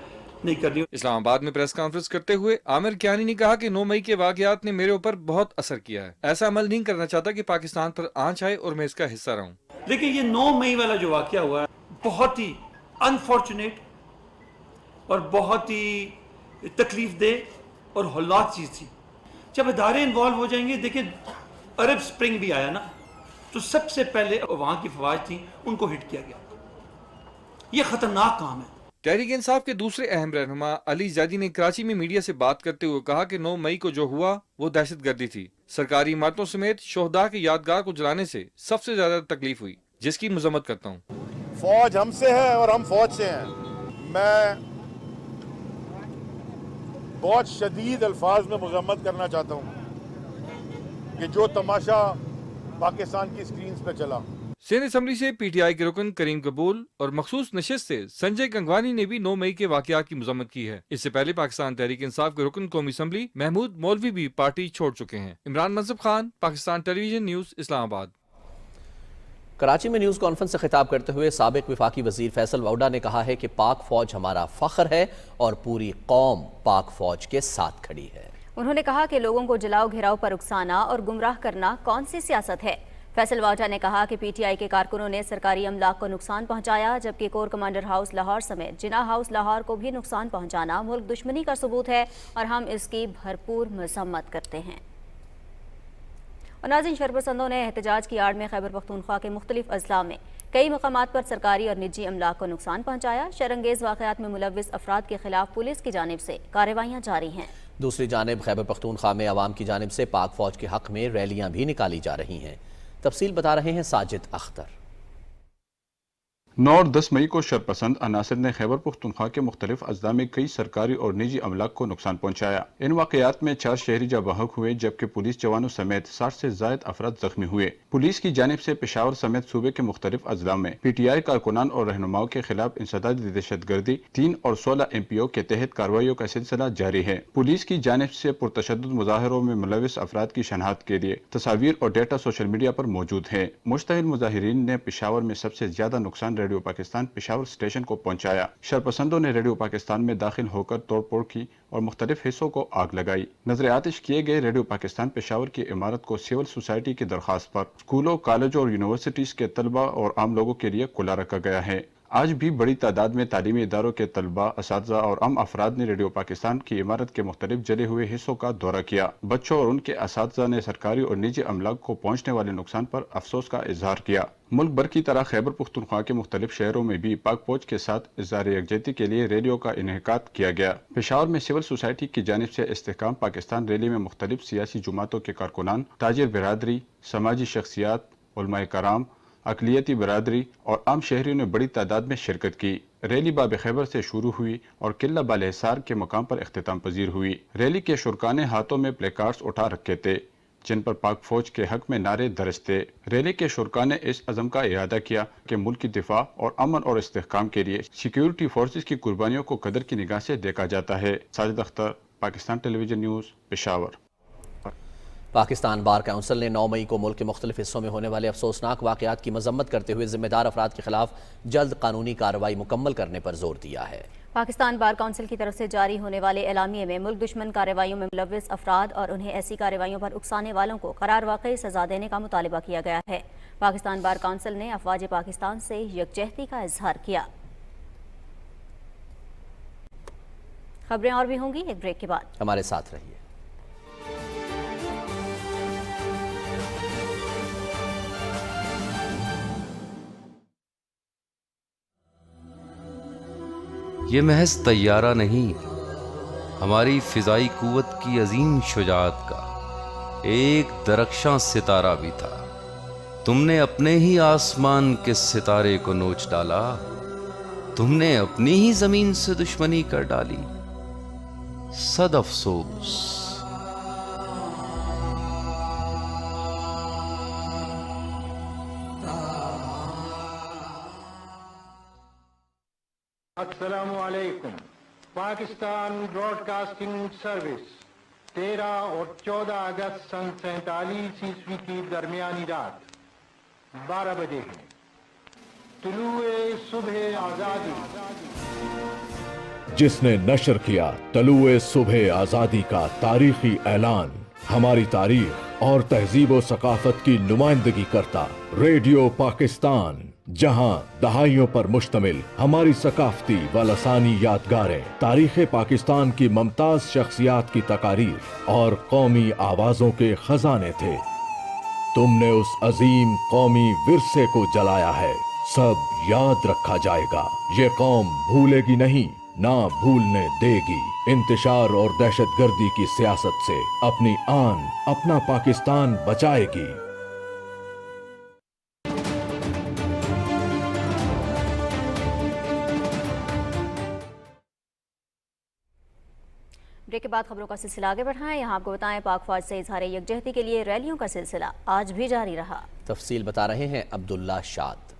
Speaker 6: नहीं कर रही।
Speaker 5: इस्लामाबाद में प्रेस कॉन्फ्रेंस करते हुए आमिर कियानी ने कहा कि 9 मई के वाकयात ने मेरे ऊपर बहुत असर किया है। ऐसा अमल नहीं करना चाहता कि पाकिस्तान पर आंच आए और मैं इसका हिस्सा रहूं।
Speaker 6: देखिए ये 9 मई वाला जो वाकया हुआ है बहुत ही अनफॉर्चुनेट और बहुत ही तकलीफ दे और हौलनाक चीज़ थी। जब इदारे इन्वॉल्व हो जाएंगे, देखिए अरब स्प्रिंग भी आया ना, तो सबसे पहले वहाँ की फौज थी उनको हिट किया गया। ये खतरनाक काम है।
Speaker 5: तहरीक इंसाफ के दूसरे अहम रहनुमा अली ज़ैदी ने कराची में मीडिया से बात करते हुए कहा कि 9 मई को जो हुआ वो दहशतगर्दी थी। सरकारी इमारतों समेत शोहदा के यादगार को जलाने से सबसे ज्यादा तकलीफ हुई, जिसकी मजम्मत करता हूँ।
Speaker 23: फौज हमसे है और हम फौज से हैं। मैं बहुत शदीद अल्फाज में मजम्मत करना चाहता हूँ कि जो तमाशा पाकिस्तान की स्क्रीन पे चला।
Speaker 5: सिंध असम्बली से पीटीआई के रुकन करीम कबूल और मखसूस नशिस्त से संजय गंगवानी ने भी 9 मई के वाकयात की मजम्मत की है। इससे पहले पाकिस्तान तहरीक इंसाफ के रुकन कौमी असम्बली महमूद मौलवी भी पार्टी छोड़ चुके हैं। Imran Mansoob Khan, Pakistan television news, Islamabad.
Speaker 1: कराची में न्यूज़ कॉन्फ्रेंस से खिताब करते हुए साबिक वफाकी वजीर फैसल वाउडा ने कहा है कि पाक फौज हमारा फख्र है और पूरी कौम पाक फौज के साथ खड़ी है।
Speaker 2: उन्होंने कहा कि लोगों को जलाओ घेराव पर उकसाना और गुमराह करना कौन सी सियासत है। फैसल वाउडा ने कहा कि पीटीआई के कारकुनों ने सरकारी अमलाक को नुकसान पहुंचाया, जबकि कोर कमांडर हाउस लाहौर समेत जिना हाउस लाहौर को भी नुकसान पहुंचाना मुल्क दुश्मनी का सबूत है और हम इसकी भरपूर मजम्मत करते हैं। और नाज़रीन, शरपसंदों ने एहतजाज की आड़ में खैबर पख्तूनख्वा के मुख्तलिफ अजला में कई मकामात पर सरकारी और निजी अमलाक को नुकसान पहुंचाया। शरंगेज वाक़यात में मुलव्विस अफराद के खिलाफ पुलिस की जानिब से कार्रवाइयाँ जारी हैं।
Speaker 1: दूसरी जानिब खैबर पख्तूनख्वा में अवाम की जानिब से पाक फौज के हक में रैलियाँ भी निकाली जा रही हैं। तफसील बता रहे हैं साजिद अख्तर।
Speaker 24: 9 और 10 मई को शरपसंद अनासर ने खैबर पख्तूनख्वा के मुख्तलिफ अजला में कई सरकारी और निजी अमलाक को नुकसान पहुंचाया। इन वाकयात में 4 शहरी जाँ बहक हुए, जबकि पुलिस जवानों समेत 60 से जायद अफराद जख्मी हुए। पुलिस की जानिब से पेशावर समेत सूबे के मुख्तलिफ अजला में पीटीआई कारकुनान और रहनुमाओं के खिलाफ इंसदादी दहशतगर्दी 3 और 16 MPO के तहत कार्रवाइयों का सिलसिला जारी है। पुलिस की जानिब से पुरतशद्दुद मुजाहरों में मुलविस अफराद की शनाख्त के लिए तस्वीर और डेटा सोशल मीडिया पर मौजूद है। मुश्तहिल मुजाहिरीन ने पेशावर में सबसे ज्यादा नुकसान रेडियो पाकिस्तान पेशावर स्टेशन को पहुंचाया। शरपसंदों ने रेडियो पाकिस्तान में दाखिल होकर तोड़फोड़ की और मुख्तलिफ हिस्सों को आग लगाई। नजर आतिश किए गए रेडियो पाकिस्तान पेशावर की इमारत को सिविल सोसाइटी की दरखास्त पर स्कूलों, कॉलेजों और यूनिवर्सिटीज के तलबा और आम लोगों के लिए खुला रखा गया है। आज भी बड़ी तादाद में तालीमी इदारों के तलबा, असातिज़ा और आम अफराद ने रेडियो पाकिस्तान की इमारत के मुख्तलिफ जले हुए हिस्सों का दौरा किया। बच्चों और उनके असातिज़ा ने सरकारी और निजी अमलाक को पहुंचने वाले नुकसान पर अफसोस का इजहार किया। मुल्क भर की तरह खैबर पख्तूनख्वा के मुख्तलिफ शहरों में भी पाक फौज के साथ इज़हार यकजहती के लिए रैलियों का इनेकाद किया गया। पेशावर में सिविल सोसाइटी की जानिब से इस्तेहकाम पाकिस्तान रैली में मुख्तलिफ सियासी जुमातों के कारकुनान, ताजिर बिरादरी, समाजी शख्सियात, उलमाए कराम, अकलियती बिरादरी और आम शहरियों ने बड़ी तादाद में शिरकत की। रैली बाब खैबर से शुरू हुई और किला बालहिसार के मकाम पर इख्तिताम पजीर हुई। रैली के शुरका ने हाथों में प्लेकार्ड्स उठा रखे थे, जिन पर पाक फौज के हक में नारे दर्ज थे। रैली के शुरका ने इस अज़म का इरादा किया कि मुल्क की दिफा और अमन और इस्तेहकाम के लिए सिक्योरिटी फोर्सेज की कुर्बानियों को कदर की निगाह से देखा जाता है। Sajid Akhtar, Pakistan television news, Peshawar.
Speaker 1: Pakistan bar council ने 9 मई को मुल्क के मुख्तलिफ हिस्सों में होने वाले अफसोसनाक वाकयात की मजम्मत करते हुए जिम्मेदार अफराद के खिलाफ जल्द कानूनी कार्रवाई मुकम्मल करने पर जोर दिया है।
Speaker 2: पाकिस्तान बार काउंसिल की तरफ से जारी होने वाले एलामिये में मुल्क दुश्मन कार्रवाइयों में मुलव्विस अफराद और उन्हें ऐसी कार्रवाइयों पर उकसाने वालों को करार वाकई सजा देने का मुतालिबा किया गया है। पाकिस्तान बार काउंसिल ने अफवाज पाकिस्तान से यकजहती का इजहार किया। खबरें और भी होंगी एक ब्रेक के बाद,
Speaker 1: हमारे साथ रहिए।
Speaker 7: ये महज तैयारा नहीं, हमारी फिजाई कुव्वत की अजीम शुजाअत का एक दरख्शां सितारा भी था। तुमने अपने ही आसमान के सितारे को नोच डाला تم نے اپنی ہی زمین سے دشمنی کر ڈالی. صد افسوس.
Speaker 8: السلام علیکم. پاکستان براڈ کاسٹنگ سروس 13 اور 14 اگست سن 47 عیسوی کی درمیانی رات 12 بجے ہے. طلوع صبح آزادی.
Speaker 9: جس نے نشر کیا طلوع صبح آزادی کا تاریخی اعلان، ہماری تاریخ اور تہذیب و ثقافت کی نمائندگی کرتا ریڈیو پاکستان، جہاں دہائیوں پر مشتمل ہماری ثقافتی و لسانی یادگاریں، تاریخ پاکستان کی ممتاز شخصیات کی تقاریر اور قومی آوازوں کے خزانے تھے. تم نے اس عظیم قومی ورثے کو جلایا ہے. سب یاد رکھا جائے گا. یہ قوم بھولے گی نہیں، نہ بھولنے دے گی. انتشار اور دہشت گردی کی سیاست سے اپنی آن، اپنا پاکستان بچائے گی.
Speaker 2: بریک کے بعد خبروں کا سلسلہ آگے بڑھائیں. یہاں آپ کو بتائیں پاک فوج سے اظہار یکجہتی کے لیے ریلیوں کا سلسلہ آج بھی جاری رہا.
Speaker 1: تفصیل بتا رہے ہیں عبداللہ شاد.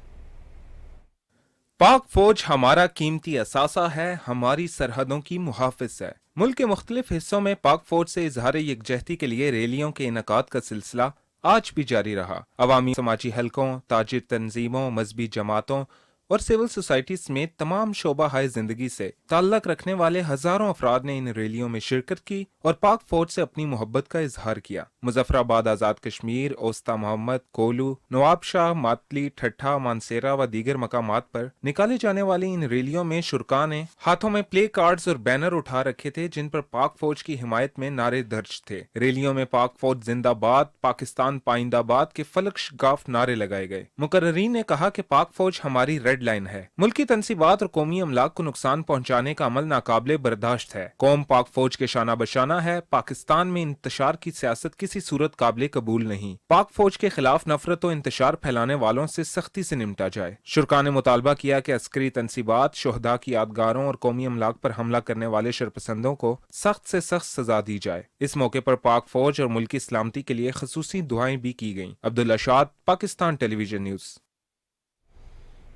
Speaker 11: پاک فوج ہمارا قیمتی اثاثہ ہے، ہماری سرحدوں کی محافظ ہے. ملک کے مختلف حصوں میں پاک فوج سے اظہار یکجہتی کے لیے ریلیوں کے انعقاد کا سلسلہ آج بھی جاری رہا. عوامی سماجی حلقوں، تاجر تنظیموں، مذہبی جماعتوں اور سول سوسائٹی سمیت تمام شعبہ ہائے زندگی سے تعلق رکھنے والے ہزاروں افراد نے ان ریلیوں میں شرکت کی اور پاک فوج سے اپنی محبت کا اظہار کیا. مظفر آباد آزاد کشمیر، اوستا محمد، کولو، نواب شاہ، ماتلی، ٹھٹھا، مانسیرا و دیگر مقامات پر نکالے جانے والی ان ریلیوں میں شرکاء نے ہاتھوں میں پلے کارڈز اور بینر اٹھا رکھے تھے جن پر پاک فوج کی حمایت میں نعرے درج تھے. ریلیوں میں پاک فوج زندہ باد، پاکستان پائندہ باد کے فلک شگاف نعرے لگائے گئے. مقررین نے کہا کہ پاک فوج ہماری ریڈ لائن ہے. ملکی تنصیبات اور قومی املاک کو نقصان پہنچانے کا عمل ناقابل برداشت ہے. قوم پاک فوج کے شانہ بشانہ ہے. پاکستان میں انتشار کی سیاست کسی صورت قابل قبول نہیں. پاک فوج کے خلاف نفرت و انتشار پھیلانے والوں سے سختی سے نمٹا جائے. شرکاء نے مطالبہ کیا کہ عسکری تنصیبات، شہداء کی یادگاروں اور قومی املاک پر حملہ کرنے والے شرپسندوں کو سخت سے سخت سزا دی جائے. اس موقع پر پاک فوج اور ملکی سلامتی کے لیے خصوصی دعائیں بھی کی گئیں. عبداللہ شاد، پاکستان ٹیلی ویژن نیوز.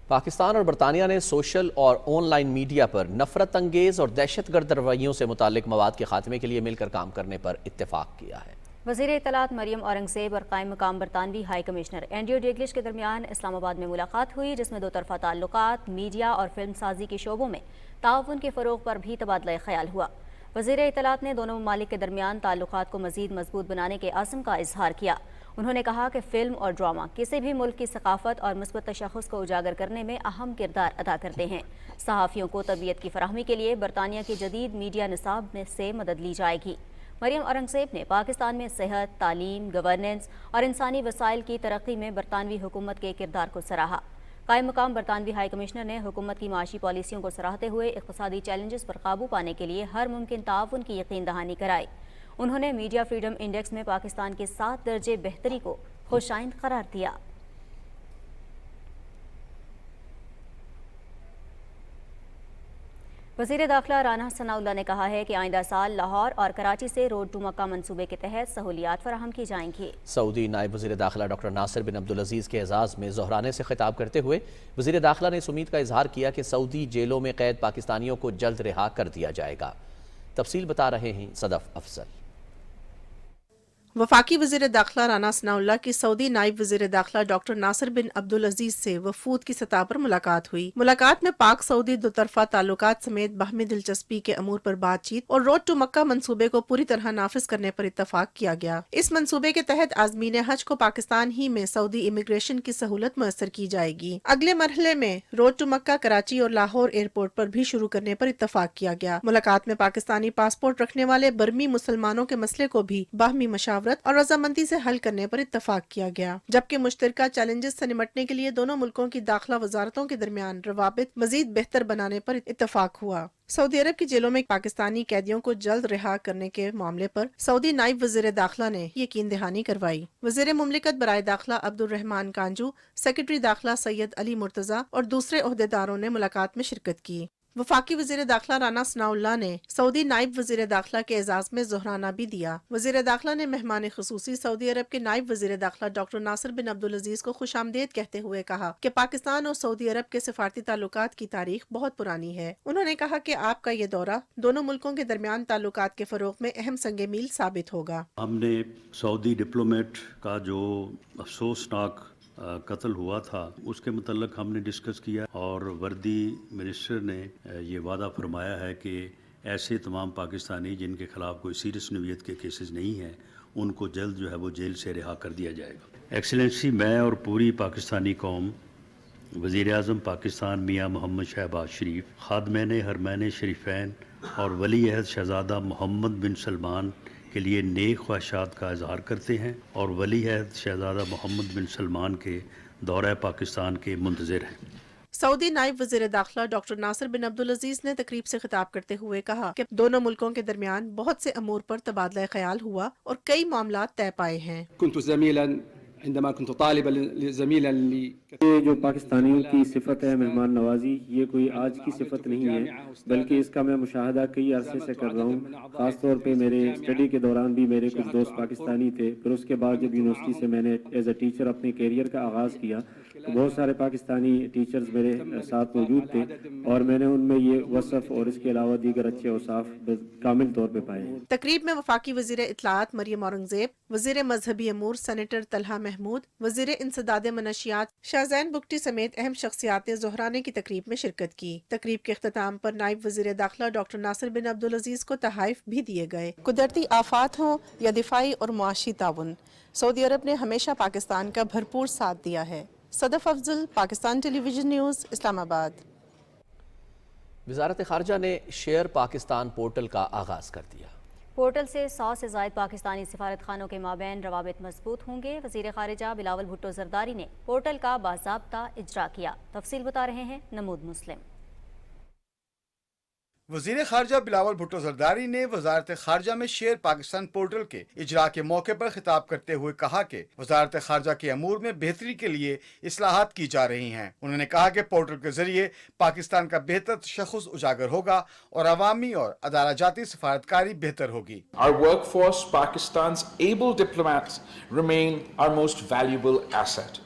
Speaker 1: پاکستان اور برطانیہ نے سوشل اور آن لائن میڈیا پر نفرت انگیز اور دہشت گرد رویوں سے متعلق مواد کے خاتمے کے لیے مل کر کام کرنے پر اتفاق کیا ہے.
Speaker 2: وزیر اطلاعات مریم اورنگزیب اور قائم مقام برطانوی ہائی کمشنر اینڈریو ڈیگلش کے درمیان اسلام آباد میں ملاقات ہوئی، جس میں دو طرفہ تعلقات، میڈیا اور فلم سازی کے شعبوں میں تعاون کے فروغ پر بھی تبادلہ خیال ہوا. وزیر اطلاعات نے دونوں ممالک کے درمیان تعلقات کو مزید مضبوط بنانے کے عزم کا اظہار کیا. انہوں نے کہا کہ فلم اور ڈرامہ کسی بھی ملک کی ثقافت اور مثبت تشخص کو اجاگر کرنے میں اہم کردار ادا کرتے ہیں. صحافیوں کو تربیت کی فراہمی کے لیے برطانیہ کے جدید میڈیا نصاب میں سے مدد لی جائے گی. مریم اورنگزیب نے پاکستان میں صحت، تعلیم، گورننس اور انسانی وسائل کی ترقی میں برطانوی حکومت کے کردار کو سراہا. قائم مقام برطانوی ہائی کمشنر نے حکومت کی معاشی پالیسیوں کو سراہتے ہوئے اقتصادی چیلنجز پر قابو پانے کے لیے ہر ممکن تعاون کی یقین دہانی کرائی. انہوں نے میڈیا فریڈم انڈیکس میں پاکستان کے 7 درجے بہتری کو خوشائند قرار دیا. وزیر داخلہ رانا ثناء اللہ نے کہا ہے کہ آئندہ سال لاہور اور کراچی سے روڈ ٹو مکہ منصوبے کے تحت سہولیات فراہم کی جائیں گی.
Speaker 1: سعودی نائب وزیر داخلہ ڈاکٹر ناصر بن عبدالعزیز کے اعزاز میں زہرانے سے خطاب کرتے ہوئے وزیر داخلہ نے اس امید کا اظہار کیا کہ سعودی جیلوں میں قید پاکستانیوں کو جلد رہا کر دیا جائے گا. تفصیل بتا رہے ہیں صدف افضل.
Speaker 12: وفاقی وزیر داخلہ رانا ثناء اللہ کی سعودی نائب وزیر داخلہ ڈاکٹر ناصر بن عبدالعزیز سے وفود کی سطح پر ملاقات ہوئی. ملاقات میں پاک سعودی دو طرفہ تعلقات سمیت باہمی دلچسپی کے امور پر بات چیت اور روڈ ٹو مکہ منصوبے کو پوری طرح نافذ کرنے پر اتفاق کیا گیا. اس منصوبے کے تحت عازمین حج کو پاکستان ہی میں سعودی امیگریشن کی سہولت میسر کی جائے گی. اگلے مرحلے میں روڈ ٹو مکہ کراچی اور لاہور ایئرپورٹ پر بھی شروع کرنے پر اتفاق کیا گیا. ملاقات میں پاکستانی پاسپورٹ رکھنے والے برمی مسلمانوں کے مسئلے کو بھی باہمی مشاورت مشاورت اور رضامندی سے حل کرنے پر اتفاق کیا گیا، جبکہ مشترکہ چیلنجز سے نمٹنے کے لیے دونوں ملکوں کی داخلہ وزارتوں کے درمیان روابط مزید بہتر بنانے پر اتفاق ہوا۔ سعودی عرب کی جیلوں میں پاکستانی قیدیوں کو جلد رہا کرنے کے معاملے پر سعودی نائب وزیر داخلہ نے یقین دہانی کروائی۔ وزیر مملکت برائے داخلہ عبد الرحمان کانجو، سیکرٹری داخلہ سید علی مرتضی اور دوسرے عہدیداروں نے ملاقات میں شرکت کی۔ وفاقی وزیر داخلہ رانا ثناء اللہ نے سعودی نائب وزیر داخلہ کے اعزاز میں ظہرانہ بھی دیا۔ وزیر داخلہ نے مہمان خصوصی سعودی عرب کے نائب وزیر داخلہ ڈاکٹر ناصر بن عبدالعزیز کو خوش آمدید کہتے ہوئے کہا کہ پاکستان اور سعودی عرب کے سفارتی تعلقات کی تاریخ بہت پرانی ہے۔ انہوں نے کہا کہ آپ کا یہ دورہ دونوں ملکوں کے درمیان تعلقات کے فروغ میں اہم سنگ میل ثابت ہوگا۔
Speaker 15: ہم نے سعودی ڈپلومیٹ کا جو افسوسناک قتل ہوا تھا اس کے متعلق ہم نے ڈسکس کیا، اور وردی منسٹر نے یہ وعدہ فرمایا ہے کہ ایسے تمام پاکستانی جن کے خلاف کوئی سیریس نوعیت کے کیسز نہیں ہیں ان کو جلد جو ہے وہ جیل سے رہا کر دیا جائے گا۔ ایکسیلنسی، میں اور پوری پاکستانی قوم وزیر اعظم پاکستان میاں محمد شہباز شریف، خادمین حرمین شریفین اور ولی عہد شہزادہ محمد بن سلمان کے لیے نیک خواہشات کا اظہار کرتے ہیں، اور ولی عہد شہزادہ محمد بن سلمان کے دورہ پاکستان کے منتظر ہیں۔
Speaker 12: سعودی نائب وزیر داخلہ ڈاکٹر ناصر بن عبدالعزیز نے تقریب سے خطاب کرتے ہوئے کہا کہ دونوں ملکوں کے درمیان بہت سے امور پر تبادلہ خیال ہوا اور کئی معاملات طے پائے ہیں۔
Speaker 16: عندما كنت طالبا زميلا یہ جو پاکستانیوں کی صفت ہے مہمان نوازی، یہ کوئی آج کی صفت نہیں ہے، بلکہ اس کا میں مشاہدہ کئی عرصے سے کر رہا ہوں۔ خاص طور پہ میرے اسٹڈی کے دوران بھی میرے کچھ دوست پاکستانی تھے، پھر اس کے بعد جب یونیورسٹی سے میں نے ایز اے ٹیچر اپنے کیریئر کا آغاز کیا تو بہت سارے پاکستانی ٹیچرز میرے ساتھ موجود تھے، اور میں نے ان میں یہ وصف اور اس کے علاوہ دیگر اچھے اوصاف کامل طور پہ پائے ہیں۔
Speaker 12: تقریب میں وفاقی وزیر اطلاعات مریم اورنگزیب، وزیر مذہبی امور سینیٹر طلحہ محمود، وزیر انسداد منشیات شاہزین بگٹی سمیت اہم شخصیات نے ظہرانے کی تقریب میں شرکت کی۔ تقریب کے اختتام پر نائب وزیر داخلہ ڈاکٹر ناصر بن عبدالعزیز کو تحائف بھی دیے گئے۔ قدرتی آفات ہوں یا دفاعی اور معاشی تعاون، سعودی عرب نے ہمیشہ پاکستان کا بھرپور ساتھ دیا ہے۔ صدف افضل، پاکستان ٹیلی ویژن نیوز، اسلام آباد۔
Speaker 1: وزارت خارجہ نے شیئر پاکستان پورٹل کا آغاز کر دیا۔
Speaker 2: پورٹل سے 100 سے زائد پاکستانی سفارت خانوں کے مابین روابط مضبوط ہوں گے۔ وزیر خارجہ بلاول بھٹو زرداری نے پورٹل کا باضابطہ اجرا کیا۔ تفصیل بتا رہے ہیں نمود مسلم۔
Speaker 17: وزیر خارجہ بلاول بھٹو زرداری نے وزارت خارجہ میں شیئر پاکستان پورٹل کے اجرا کے موقع پر خطاب کرتے ہوئے کہا کہ وزارت خارجہ کے امور میں بہتری کے لیے اصلاحات کی جا رہی ہیں۔ انہوں نے کہا کہ پورٹل کے ذریعے پاکستان کا بہتر تشخص اجاگر ہوگا اور عوامی اور عدالہ جاتی سفارتکاری بہتر ہوگی۔
Speaker 18: Our workforce, Pakistan's able diplomats, remain our most valuable asset.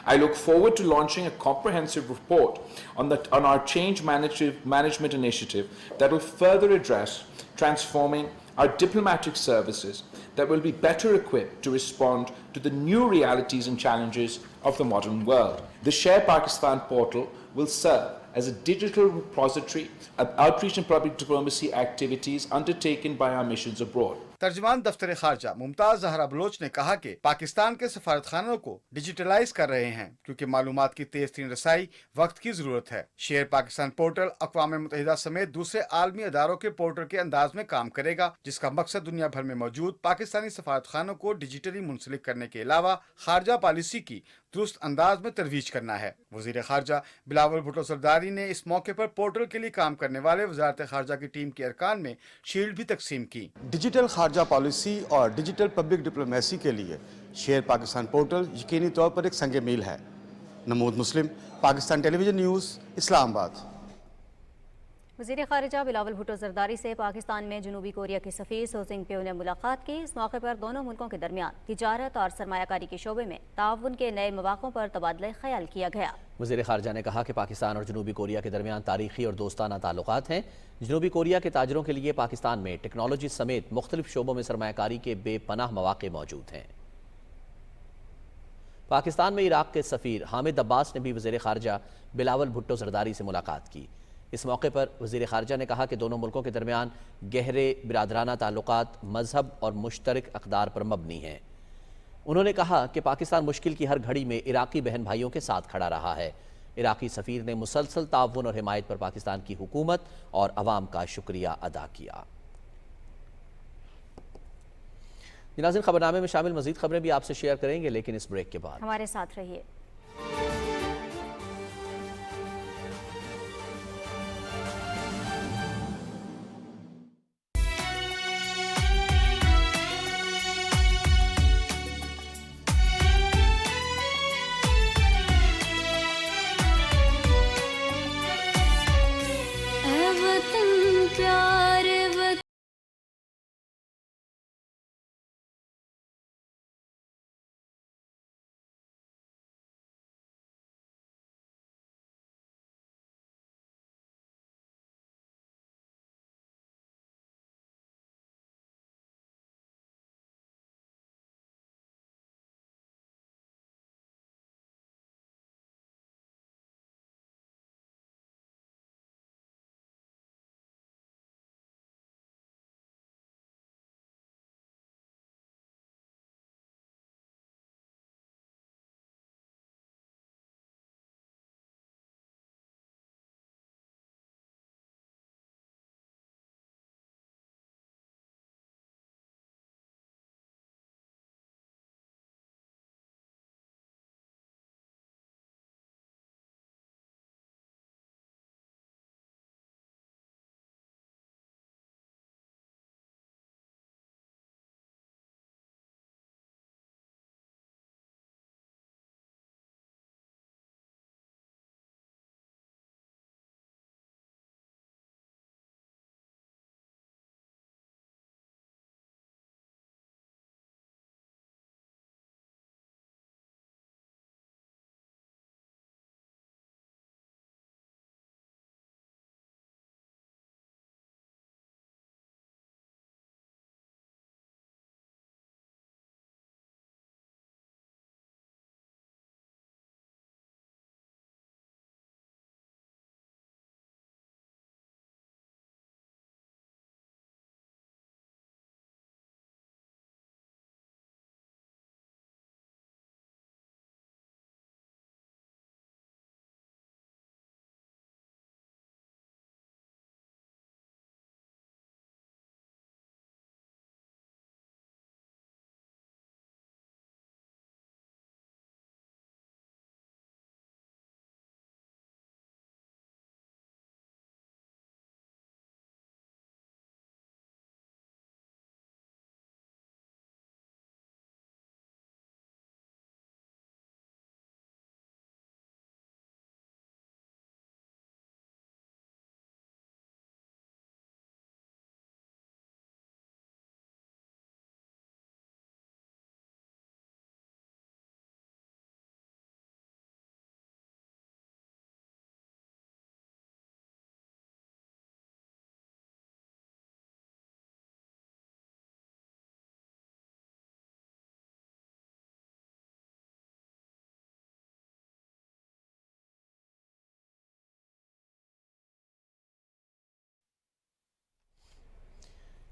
Speaker 18: I look forward to launching a comprehensive report on our change management initiative that will further address transforming our diplomatic services that will be better equipped to respond to the new realities and challenges of the modern world. The Share Pakistan portal will serve as a digital repository of outreach and public diplomacy activities undertaken by our missions abroad.
Speaker 17: ترجمان دفتر خارجہ ممتاز زہرا بلوچ نے کہا کہ پاکستان کے سفارت خانوں کو ڈیجیٹلائز کر رہے ہیں کیونکہ معلومات کی تیز ترین رسائی وقت کی ضرورت ہے۔ شیئر پاکستان پورٹل اقوام متحدہ سمیت دوسرے عالمی اداروں کے پورٹل کے انداز میں کام کرے گا، جس کا مقصد دنیا بھر میں موجود پاکستانی سفارت خانوں کو ڈیجیٹلی منسلک کرنے کے علاوہ خارجہ پالیسی کی درست انداز میں ترویج کرنا ہے۔ وزیر خارجہ بلاول بھٹو زرداری نے اس موقع پر پورٹل کے لیے کام کرنے والے وزارت خارجہ کی ٹیم کے ارکان میں شیلڈ بھی تقسیم کی۔ ڈیجیٹل خارجہ پالیسی اور ڈیجیٹل پبلک ڈپلومیسی کے لیے شیئر پاکستان پورٹل یقینی طور پر ایک سنگ میل ہے۔ نمود مسلم، پاکستان ٹیلی ویژن نیوز، اسلام آباد۔
Speaker 2: وزیر خارجہ بلاول بھٹو زرداری سے پاکستان میں جنوبی کوریا کے سفیر سو زنگ پیو نے ملاقات کی۔ اس موقع پر دونوں ملکوں کے درمیان تجارت اور سرمایہ کاری کے شعبے میں تعاون کے نئے مواقع پر تبادلہ خیال کیا گیا۔
Speaker 1: وزیر خارجہ نے کہا کہ پاکستان اور جنوبی کوریا کے درمیان تاریخی اور دوستانہ تعلقات ہیں۔ جنوبی کوریا کے تاجروں کے لیے پاکستان میں ٹیکنالوجی سمیت مختلف شعبوں میں سرمایہ کاری کے بے پناہ مواقع موجود ہیں۔ پاکستان میں عراق کے سفیر حامد عباس نے بھی وزیر خارجہ بلاول بھٹو زرداری سے ملاقات کی۔ اس موقع پر وزیر خارجہ نے کہا کہ دونوں ملکوں کے درمیان گہرے برادرانہ تعلقات مذہب اور مشترک اقدار پر مبنی ہیں۔ انہوں نے کہا کہ پاکستان مشکل کی ہر گھڑی میں عراقی بہن بھائیوں کے ساتھ کھڑا رہا ہے۔ عراقی سفیر نے مسلسل تعاون اور حمایت پر پاکستان کی حکومت اور عوام کا شکریہ ادا کیا۔ ناظرین خبرنامے میں شامل مزید خبریں بھی آپ سے شیئر کریں گے، لیکن اس بریک کے بعد
Speaker 2: ہمارے ساتھ رہیے۔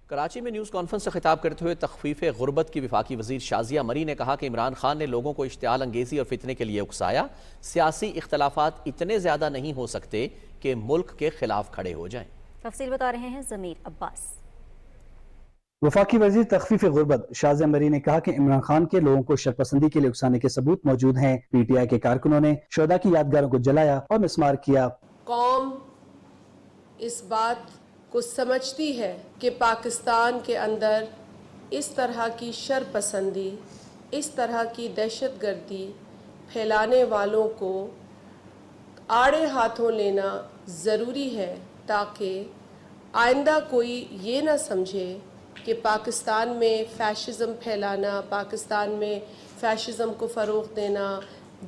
Speaker 1: کراچی میں نیوز کانفرنس سے خطاب کرتے ہوئے تخفیف غربت کی وفاقی وزیر شازیہ مری نے کہا کہ عمران خان نے لوگوں کو اشتعال انگیزی اور فتنے کے لیے اکسایا۔ سیاسی اختلافات اتنے زیادہ نہیں ہو سکتے کہ ملک کے خلاف کھڑے ہو جائیں۔
Speaker 2: تفصیل بتا رہے ہیں ضمیر عباس۔
Speaker 10: وفاقی وزیر تخفیف غربت شازیہ مری نے کہا کہ عمران خان کے لوگوں کو شرپسندی کے لیے اکسانے کے ثبوت موجود ہیں۔ پی ٹی آئی کے کارکنوں نے شہداء کی یادگاروں کو جلایا اور مسمار کیا۔
Speaker 13: قوم اس بات کو سمجھتی ہے کہ پاکستان کے اندر اس طرح کی شرپسندی، اس طرح کی دہشت گردی پھیلانے والوں کو آڑے ہاتھوں لینا ضروری ہے، تاکہ آئندہ کوئی یہ نہ سمجھے کہ پاکستان میں فیشزم پھیلانا، پاکستان میں فیشزم کو فروغ دینا،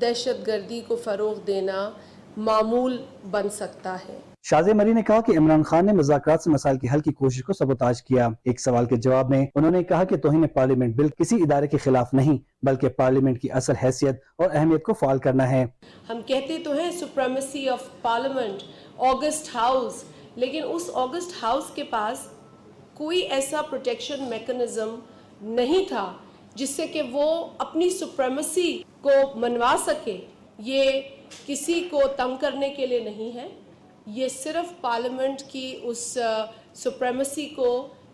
Speaker 13: دہشت گردی کو فروغ دینا معمول بن سکتا ہے۔
Speaker 10: شازیہ مری نے کہا کہ عمران خان نے مذاکرات سے مسائل کے حل کی کوشش کو سبوتاج کیا۔ ایک سوال کے جواب میں انہوں نے کہا کہ توہین پارلیمنٹ بل کسی ادارے کے خلاف نہیں، بلکہ پارلیمنٹ کی اصل حیثیت اور اہمیت کو فعال کرنا ہے۔
Speaker 13: ہم کہتے تو ہیں supremacy of parliament, August house, لیکن اس آگسٹ ہاؤس کے پاس کوئی ایسا پروٹیکشن میکنزم نہیں تھا جس سے کہ وہ اپنی سپریمیسی کو منوا سکے۔ یہ کسی کو تنگ کرنے کے لیے نہیں ہے، یہ صرف پارلیمنٹ کی اس سپریمیسی کو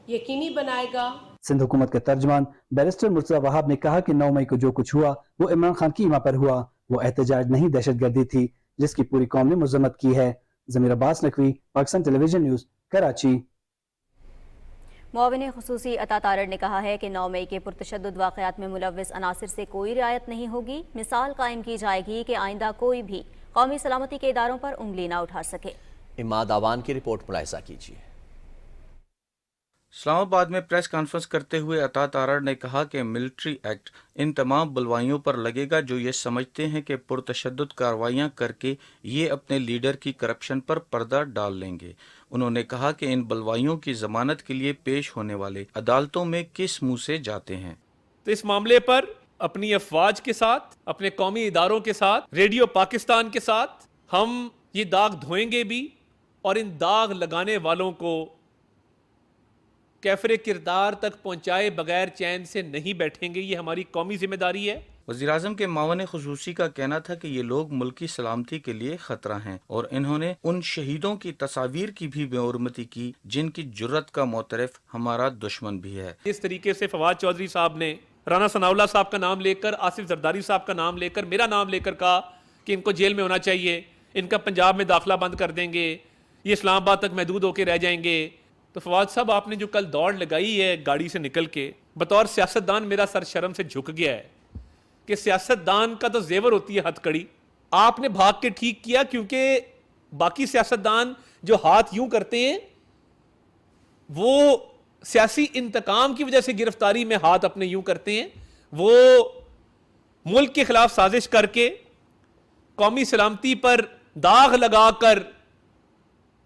Speaker 13: یقینی بنائے گا۔
Speaker 10: सिंध हुकूमत के तर्जमान बैरिस्टर मुर्तजा वहाब ने कहा कि 9 मई को जो कुछ हुआ वो इमरान खान की इमा पर हुआ, वो एहतजाज नहीं दहशतगर्दी थी जिसकी पूरी कौम ने मजम्मत की है। ज़मीर अब्बास नकवी, पाकिस्तान टेलीविजन न्यूज़, कराची।
Speaker 2: मुआविन खुसूसी अता तारड़ ने कहा है कि 9 मई के पुरतशद्दुद वाक़यात में मुलव्वस अनासिर से कोई रियायत नहीं होगी। मिसाल कायम की जाएगी कि आइंदा कोई भी कौमी सलामती के इदारों पर उंगली ना उठा सके।
Speaker 1: इमाद आवान की रिपोर्ट मुलाहिजा कीजिए।
Speaker 3: इस्लामाबाद में प्रेस कॉन्फ्रेंस करते हुए अता तारड़ ने कहा कि मिलिट्री एक्ट इन तमाम बलवाइयों पर लगेगा जो ये समझते हैं कि पुरतशद्दुद कार्रवाइयाँ करके ये अपने लीडर की करप्शन पर पर्दा डाल लेंगे। उन्होंने कहा कि इन बलवाइयों की जमानत के लिए पेश होने वाले अदालतों में किस मुंह से जाते हैं।
Speaker 19: तो इस मामले पर अपनी अफवाज के साथ, अपने कौमी इदारों के साथ, रेडियो पाकिस्तान के साथ हम ये दाग धोएंगे भी और इन दाग लगाने वालों को कैफरे किरदार तक पहुंचाए बगैर चैन से नहीं बैठेंगे। ये हमारी कौमी जिम्मेदारी है।
Speaker 3: वज़ीर-ए-आज़म के मावन खुसूसी का कहना था कि ये लोग मुल्क की सलामती के लिए खतरा हैं और इन्होंने उन शहीदों की तस्वीर की भी बेहुरमती की जिनकी जुर्रत का मोतरफ हमारा दुश्मन भी है।
Speaker 19: इस तरीके से फवाद चौधरी साहब ने राना सनाउल्लाह साहब का नाम लेकर, आसिफ जरदारी साहब का नाम लेकर, मेरा नाम लेकर कहा कि इनको जेल में होना चाहिए, इनका पंजाब में दाखिला बंद कर देंगे, ये इस्लामाबाद तक महदूद होकर रह जाएंगे। तो फवाद साहब, आपने जो कल दौड़ लगाई है गाड़ी से निकल के, बतौर सियासतदान मेरा सर शर्म से झुक गया है कि सियासतदान का तो जेवर होती है हथकड़ी। आपने भाग के ठीक किया, क्योंकि बाकी सियासतदान जो हाथ यूं करते हैं वो सियासी इंतकाम की वजह से गिरफ्तारी में हाथ अपने यूं करते हैं। वो मुल्क के खिलाफ साजिश करके कौमी सलामती पर दाग लगाकर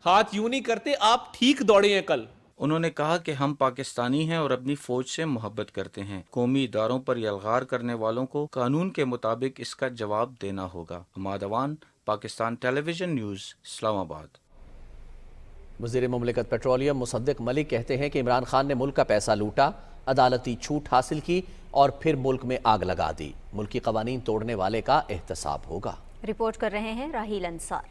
Speaker 19: हाथ यूं नहीं करते। आप ठीक दौड़े हैं कल।
Speaker 3: उन्होंने कहा कि हम पाकिस्तानी हैं और अपनी फौज से मोहब्बत करते हैं। कौमी इदारों पर यलगार करने वालों को कानून के मुताबिक इसका जवाब देना होगा। Imad Awan, Pakistan television news, Islamabad.
Speaker 1: वज़ीर मुमलिकत पेट्रोलियम मुसद्दिक मलिक कहते हैं कि इमरान खान ने मुल्क का पैसा लूटा, अदालती छूट हासिल की और फिर मुल्क में आग लगा दी। मुल्की कवानीन तोड़ने वाले का एहतसाब होगा।
Speaker 2: रिपोर्ट कर रहे हैं राहील अंसार।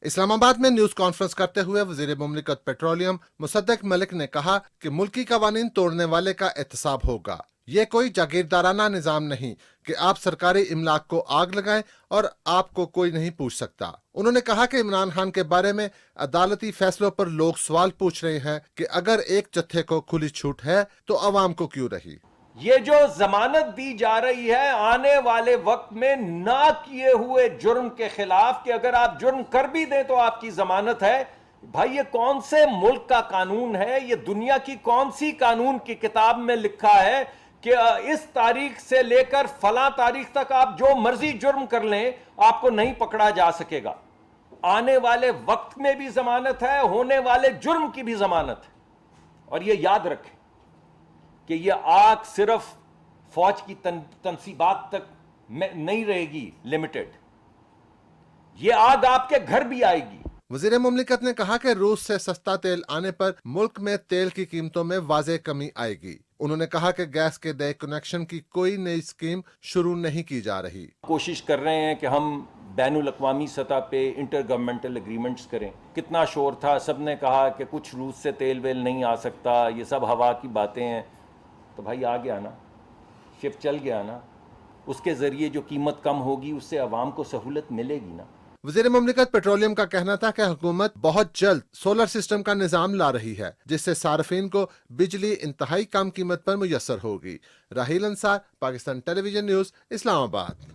Speaker 20: इस्लामाबाद में न्यूज कॉन्फ्रेंस करते हुए वजीर मुमलिकत पेट्रोलियम मुसद्दिक मलिक ने कहा कि मुल्की कवानीन तोड़ने वाले का एहतसाब होगा। ये कोई जागीरदाराना निज़ाम नहीं कि आप सरकारी इमलाक को आग लगाएं और आपको कोई नहीं पूछ सकता। उन्होंने कहा कि इमरान खान के बारे में अदालती फैसलों पर लोग सवाल पूछ रहे हैं कि अगर एक जत्थे को खुली छूट है तो अवाम को क्यों रही।
Speaker 21: ये जो जमानत दी जा रही है आने वाले वक्त में ना किए हुए जुर्म के खिलाफ, कि अगर आप जुर्म कर भी दें तो आपकी जमानत है। भाई, ये कौन से मुल्क का कानून है? ये दुनिया की कौन सी कानून की किताब में लिखा है कि इस तारीख से लेकर फला तारीख तक आप जो मर्जी जुर्म कर लें आपको नहीं पकड़ा जा सकेगा? आने वाले वक्त में भी जमानत है, होने वाले जुर्म की भी जमानत है। और ये याद रखें कि ये आग सिर्फ फौज की तनसीबात तक नहीं रहेगी लिमिटेड, ये आग आपके घर भी आएगी।
Speaker 20: वजीर मुमलिकत ने कहा कि रूस से सस्ता तेल आने पर मुल्क में तेल की कीमतों में वाज़ेह कमी आएगी। उन्होंने कहा कि गैस के नए कनेक्शन की कोई नई स्कीम शुरू नहीं की जा रही।
Speaker 21: कोशिश कर रहे हैं कि हम बैनुल अक़वामी सतह पे इंटर गवर्नमेंटल एग्रीमेंट्स करें। कितना शोर था, सब ने कहा कि कुछ रूस से तेल वेल नहीं आ सकता, ये सब हवा की बातें हैं। तो भाई आ गया ना, शिप चल गया ना, उसके ज़रिए जो कीमत कम होगी उससे अवाम को सहूलत मिलेगी ना।
Speaker 20: वज़ीर मुमलिकत पेट्रोलियम का कहना था कि हुकूमत बहुत जल्द सोलर सिस्टम का निज़ाम ला रही है जिससे सार्फिन को बिजली इंतहाई कम कीमत पर मुयस्सर होगी। राहील अंसार, पाकिस्तान टेलीविजन न्यूज़, इस्लामाबाद।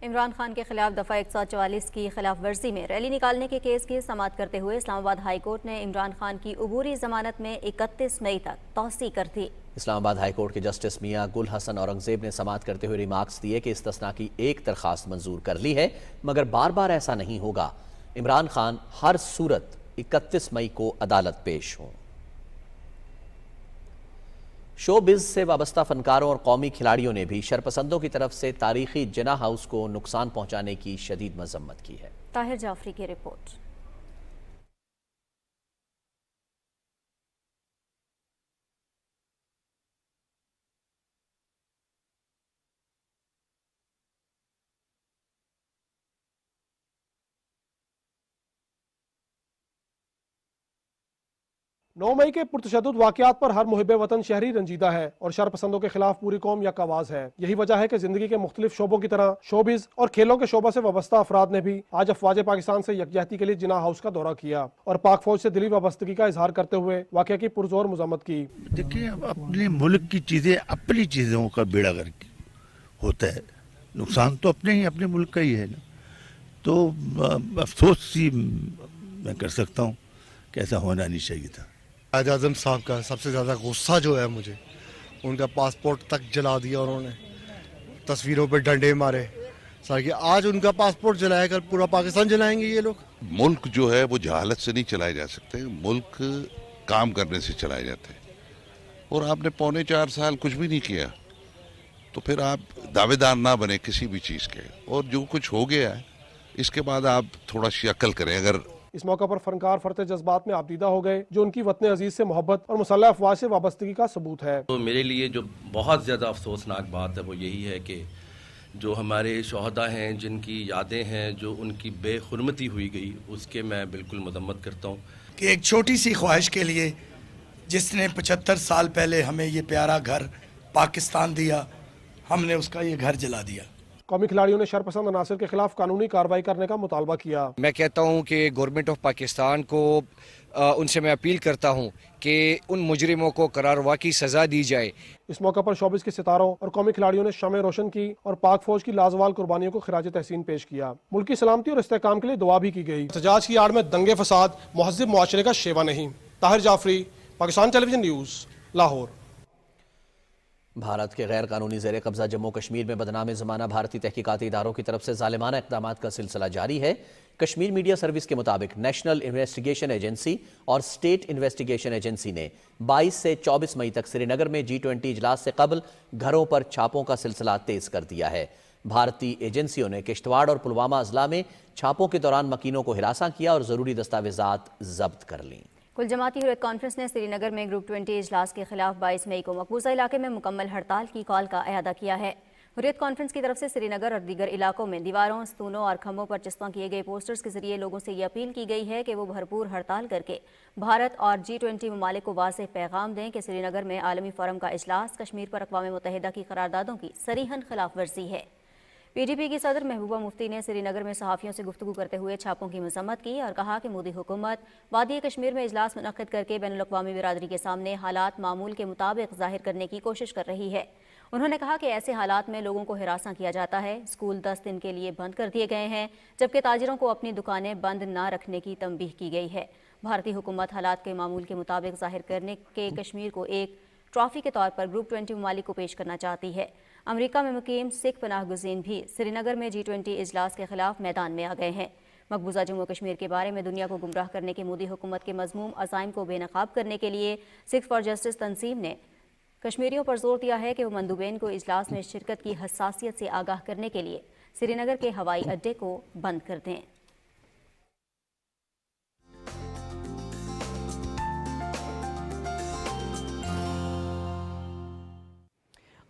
Speaker 2: इमरान खान के खिलाफ दफ़ा 144 की खिलाफ वर्जी में रैली निकालने के केस की समाअत करते हुए इस्लामाबाद हाई कोर्ट ने इमरान खान की अबूरी जमानत में 31 मई तक तौसी कर दी।
Speaker 1: इस्लामाबाद हाई कोर्ट के जस्टिस मियां गुल हसन औरंगजेब ने समाअत करते हुए रिमार्क्स दिए कि इस्तिस्ना की एक दरखास्त मंजूर कर ली है, मगर बार बार ऐसा नहीं होगा। इमरान खान हर सूरत 31 मई को अदालत पेश हों। शोबिज से वाबस्ता फनकारों और कौमी खिलाड़ियों ने भी शरपसंदों की तरफ से तारीखी जिना हाउस को नुकसान पहुंचाने की शदीद मजम्मत की है।
Speaker 2: ताहिर जाफरी की रिपोर्ट।
Speaker 4: 9 मई के पुरतशद्दुद वाक़यात पर हर मुहिब वतन शहरी रंजीदा है और शरपसंदों के खिलाफ पूरी कौम यक आवाज़ है। यही वजह है कि जिंदगी के मुख्तलिफ शोबों की तरह शोबिज और खेलों के शोबा से वाबस्ता अफराद ने भी आज अफवाज पाकिस्तान से यकजहती के लिए जिन्ना हाउस का दौरा किया और पाक फौज से दिली वाबस्तगी का इजहार करते हुए वाक़या की पुरजोर मज़म्मत की।
Speaker 6: देखिए, अपने मुल्क की चीज़ें अपनी चीज़ों का बेड़ा गर्क होता है, नुकसान तो अपने मुल्क का ही है ना। तो अफसोस ही मैं कर सकता हूँ कि ऐसा होना नहीं चाहिए था।
Speaker 14: कायद आज़म साहब का सबसे ज़्यादा गुस्सा जो है मुझे, उनका पासपोर्ट तक जला दिया उन्होंने, तस्वीरों पे डंडे मारे। सर कि आज उनका पासपोर्ट जलाया, कल पूरा पाकिस्तान जलाएंगे ये लोग।
Speaker 22: मुल्क जो है वो जहालत से नहीं चलाए जा सकते, मुल्क काम करने से चलाए जाते हैं। और आपने 3.25 साल कुछ भी नहीं किया तो फिर आप दावेदार ना बने किसी भी चीज़ के। और जो कुछ हो गया है इसके बाद आप थोड़ा सी अक्ल करें। अगर
Speaker 4: इस मौका पर फनकार फरते जज्बात में आबदीदा हो गए, जो उनकी वतन अजीज से मोहब्बत और मुसल्लह अफवाज से वाबस्तगी का सबूत है।
Speaker 25: तो मेरे लिए जो बहुत ज़्यादा अफसोसनाक बात है वो यही है कि जो हमारे शोहदा हैं, जिनकी यादें हैं, जो उनकी बेहुरमती हुई गई, उसके मैं बिल्कुल मदम्मत करता हूँ
Speaker 26: कि एक छोटी सी ख्वाहिश के लिए जिसने 75 साल पहले हमें ये प्यारा घर पाकिस्तान दिया, हमने उसका ये घर जला दिया।
Speaker 4: कौमी खिलाड़ियों ने शरपसंद अनासर के खिलाफ कानूनी कार्रवाई करने का मुतालबा किया।
Speaker 27: मैं कहता हूं कि गवर्नमेंट ऑफ पाकिस्तान को उनसे मैं अपील करता हूं कि उन मुजरिमों को करारवा की सजा दी जाए।
Speaker 4: इस मौके पर शोबिस के सितारों और कौमी खिलाड़ियों ने शमें रोशन की और पाक फौज की लाजवाल कुर्बानियों को खिराज तहसीन पेश किया। मुल्क की सलामती और इस्तेहकाम के लिए दुआ भी की गई। एहतजाज की आड़ में दंगे फसाद महज़िब मुआशरे का शेवा नहीं। Tahir Jafri, Pakistan television news, Lahore.
Speaker 1: भारत के गैर कानूनी ज़ेर कब्ज़ा जम्मू कश्मीर में बदनाम ज़माना भारतीय तहकीकाती इदारों की तरफ से ज़ालिमाना इक़दामात का सिलसिला जारी है। कश्मीर मीडिया सर्विस के मुताबिक नेशनल इन्वेस्टिगेशन एजेंसी और स्टेट इन्वेस्टिगेशन एजेंसी ने 22 से 24 मई तक श्रीनगर में G20 इजलास से कबल घरों पर छापों का सिलसिला तेज कर दिया है। भारतीय एजेंसियों ने किश्तवाड़ और पुलवामा अजला में छापों के दौरान मकीनों को हिरासा किया और ज़रूरी दस्तावेजात जब्त कर लीं।
Speaker 2: कुल जमाती हुर्रियत कॉन्फ्रेंस ने श्रीनगर में ग्रुप 20 इजलास के खिलाफ 22 मई को मकबूजा इलाके में मुकम्मल हड़ताल की कॉल का अयादा किया है। हुर्रियत कॉन्फ्रेंस की तरफ से श्रीनगर और दीगर इलाकों में दीवारों, स्तूनों और खम्भों पर चस्पा किए गए पोस्टर्स के जरिए लोगों से ये अपील की गई है कि वो भरपूर हड़ताल करके भारत और G20 ममालिक को वाज़ेह पैगाम दें कि श्रीनगर में आलमी फोरम का इजलास कश्मीर पर अक़वाम मुत्तहिदा की करारदादों की सरीहन खिलाफ वर्जी है। PDP की सदर महबूबा मुफ्ती ने श्रीनगर में सहाफ़ियों से गुफ्तगू करते हुए छापों की मज़म्मत की और कहा कि मोदी हुकूमत वादी कश्मीर में इजलास मुनक़्क़िद करके बैनुल-अक़वामी बिरादरी के सामने हालात मामूल के मुताबिक ज़ाहिर करने की कोशिश कर रही है। उन्होंने कहा कि ऐसे हालात में लोगों को हिरासा किया जाता है। स्कूल 10 दिन के लिए बंद कर दिए गए हैं, जबकि ताजिरों को अपनी दुकानें बंद न रखने की तंबीह की गई है। भारतीय हुकूमत हालात के मामूल के मुताबिक ज़ाहिर करने के कश्मीर को एक ट्रॉफी के तौर पर ग्रुप 20 ममालिक को पेश करना चाहती है। अमेरिका में मुकीम सिख पनाह गुज़ीन भी श्रीनगर में G20 इजलास के खिलाफ मैदान में आ गए हैं। मकबूजा जम्मू कश्मीर के बारे में दुनिया को गुमराह करने के मोदी हुकूमत के मज़मूम अज़ाइम को बेनकाब करने के लिए सिक्स फॉर जस्टिस तंजीम ने कश्मीरियों पर जोर दिया है कि वो मंदूबेन को इजलास में शिरकत की हसासियत से आगाह करने के लिए श्रीनगर के हवाई अड्डे को बंद कर दें।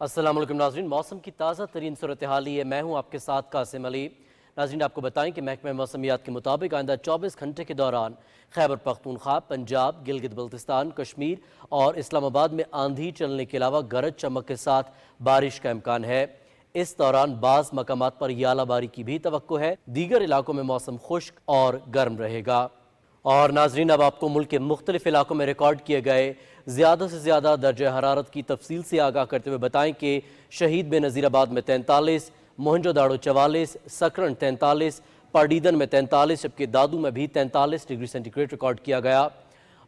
Speaker 28: अस्सलाम वालेकुम नाज़रीन, मौसम की ताज़ा तरीन सूरत हाल है। मैं हूँ आपके साथ कासिम अली। नाज़रीन, आपको बताएं कि महकमा मौसमियात के मुताबिक आइंदा 24 घंटे के दौरान खैबर पख्तूनख्वा, पंजाब, गिलगित बल्तिस्तान, कश्मीर और इस्लामाबाद में आंधी चलने के अलावा गरज चमक के साथ बारिश का इम्कान है। इस दौरान बाज़ मकामात पर यालाबारी की भी तवक्को है। दीगर इलाकों में मौसम खुश्क और गर्म रहेगा। और नाज़रीन, अब आपको मुल्क के मुख्तलिफ इलाकों में रिकॉर्ड किए गए ज़्यादा से ज़्यादा दर्जा हरारत की तफसील से आगाह करते हुए बताएं कि शहीद बेनज़ीराबाद में 43, मोहनजोदाड़ो 44, सकरन 43, पारडीदन में 43, जबकि दादू में भी 43 डिग्री सेंटीग्रेड रिकॉर्ड किया गया।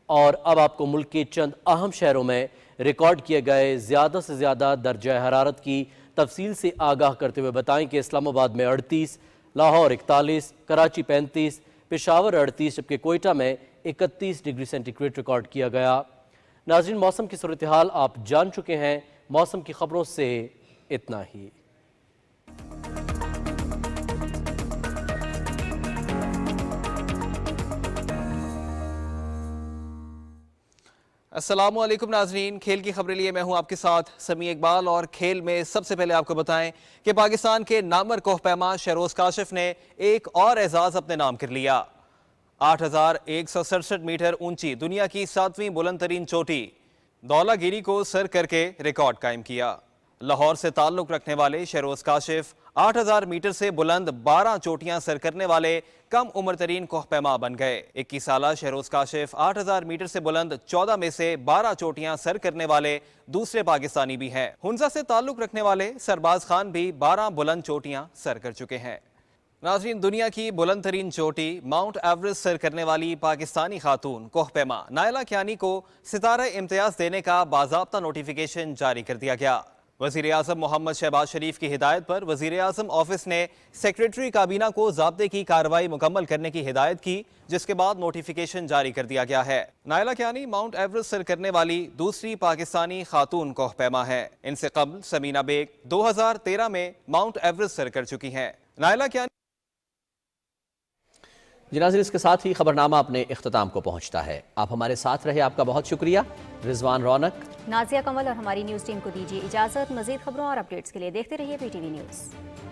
Speaker 28: और अब आपको मुल्क के चंद अहम शहरों में रिकॉर्ड किए गए ज़्यादा से ज़्यादा दर्जा हरारत की तफसील से आगाह करते हुए बताएं कि इस्लामाबाद में 38, लाहौर 41, कराची 35, पेशावर 38, जबकि कोयटा में 31 डिग्री सेंटीग्रेड रिकॉर्ड किया गया। नाज़रीन, मौसम की सूरत हाल आप जान चुके हैं। मौसम की खबरों से इतना ही।
Speaker 29: अस्सलाम वालेकुम नाज़रीन, खेल की खबरें लिए मैं हूं आपके साथ समी इकबाल। और खेल में सबसे पहले आपको बताएं कि पाकिस्तान के नामवर कोहपैमा शहरोज़ काशिफ ने एक और एजाज़ अपने नाम कर लिया। 8,167 मीटर ऊंची दुनिया की 7वीं बुलंद तरीन चोटी धौलागिरी को सर करके रिकॉर्ड कायम किया। लाहौर से ताल्लुक रखने वाले शहरोज काशिफ 8,000 मीटर से बुलंद 12 चोटियां सर करने वाले कम उम्र तरीन कोहपैमा बन गए। 21 साला शहरोज काशिफ 8,000 मीटर से बुलंद 14 में से 12 चोटियां सर करने वाले दूसरे पाकिस्तानी भी हैं। हुंजा से ताल्लुक रखने वाले सरबाज खान भी 12 बुलंद चोटियां सर कर चुके हैं। नाज़रीन, दुनिया की बुलंद तरीन चोटी माउंट एवरेस्ट सर करने वाली पाकिस्तानी खातून कोहपैमा नायला कियानी को सितारा इम्तियाज देने का बाज़ाब्ता नोटिफिकेशन जारी कर दिया गया। वज़ीर आज़म मोहम्मद शहबाज शरीफ की हिदायत पर वज़ीर आज़म ऑफिस ने सेक्रेटरी काबीना को ज़ाब्ते की कार्रवाई मुकम्मल करने की हिदायत की, जिसके बाद नोटिफिकेशन जारी कर दिया गया है। नायला कियानी माउंट एवरेस्ट सर करने वाली दूसरी पाकिस्तानी खातून कोहपैमा है। इनसे कबल समीना बेग 2013 में माउंट एवरेस्ट सर कर चुकी हैं। नायला कियानी
Speaker 1: नाज़रीन, इसके साथ ही खबरनामा अपने इख्तिताम को पहुंचता है। आप हमारे साथ रहे, आपका बहुत शुक्रिया। रिजवान रौनक,
Speaker 2: नाजिया कमल और हमारी न्यूज़ टीम को दीजिए इजाज़त। मज़ीद खबरों और अपडेट्स के लिए देखते रहिए PTV न्यूज़।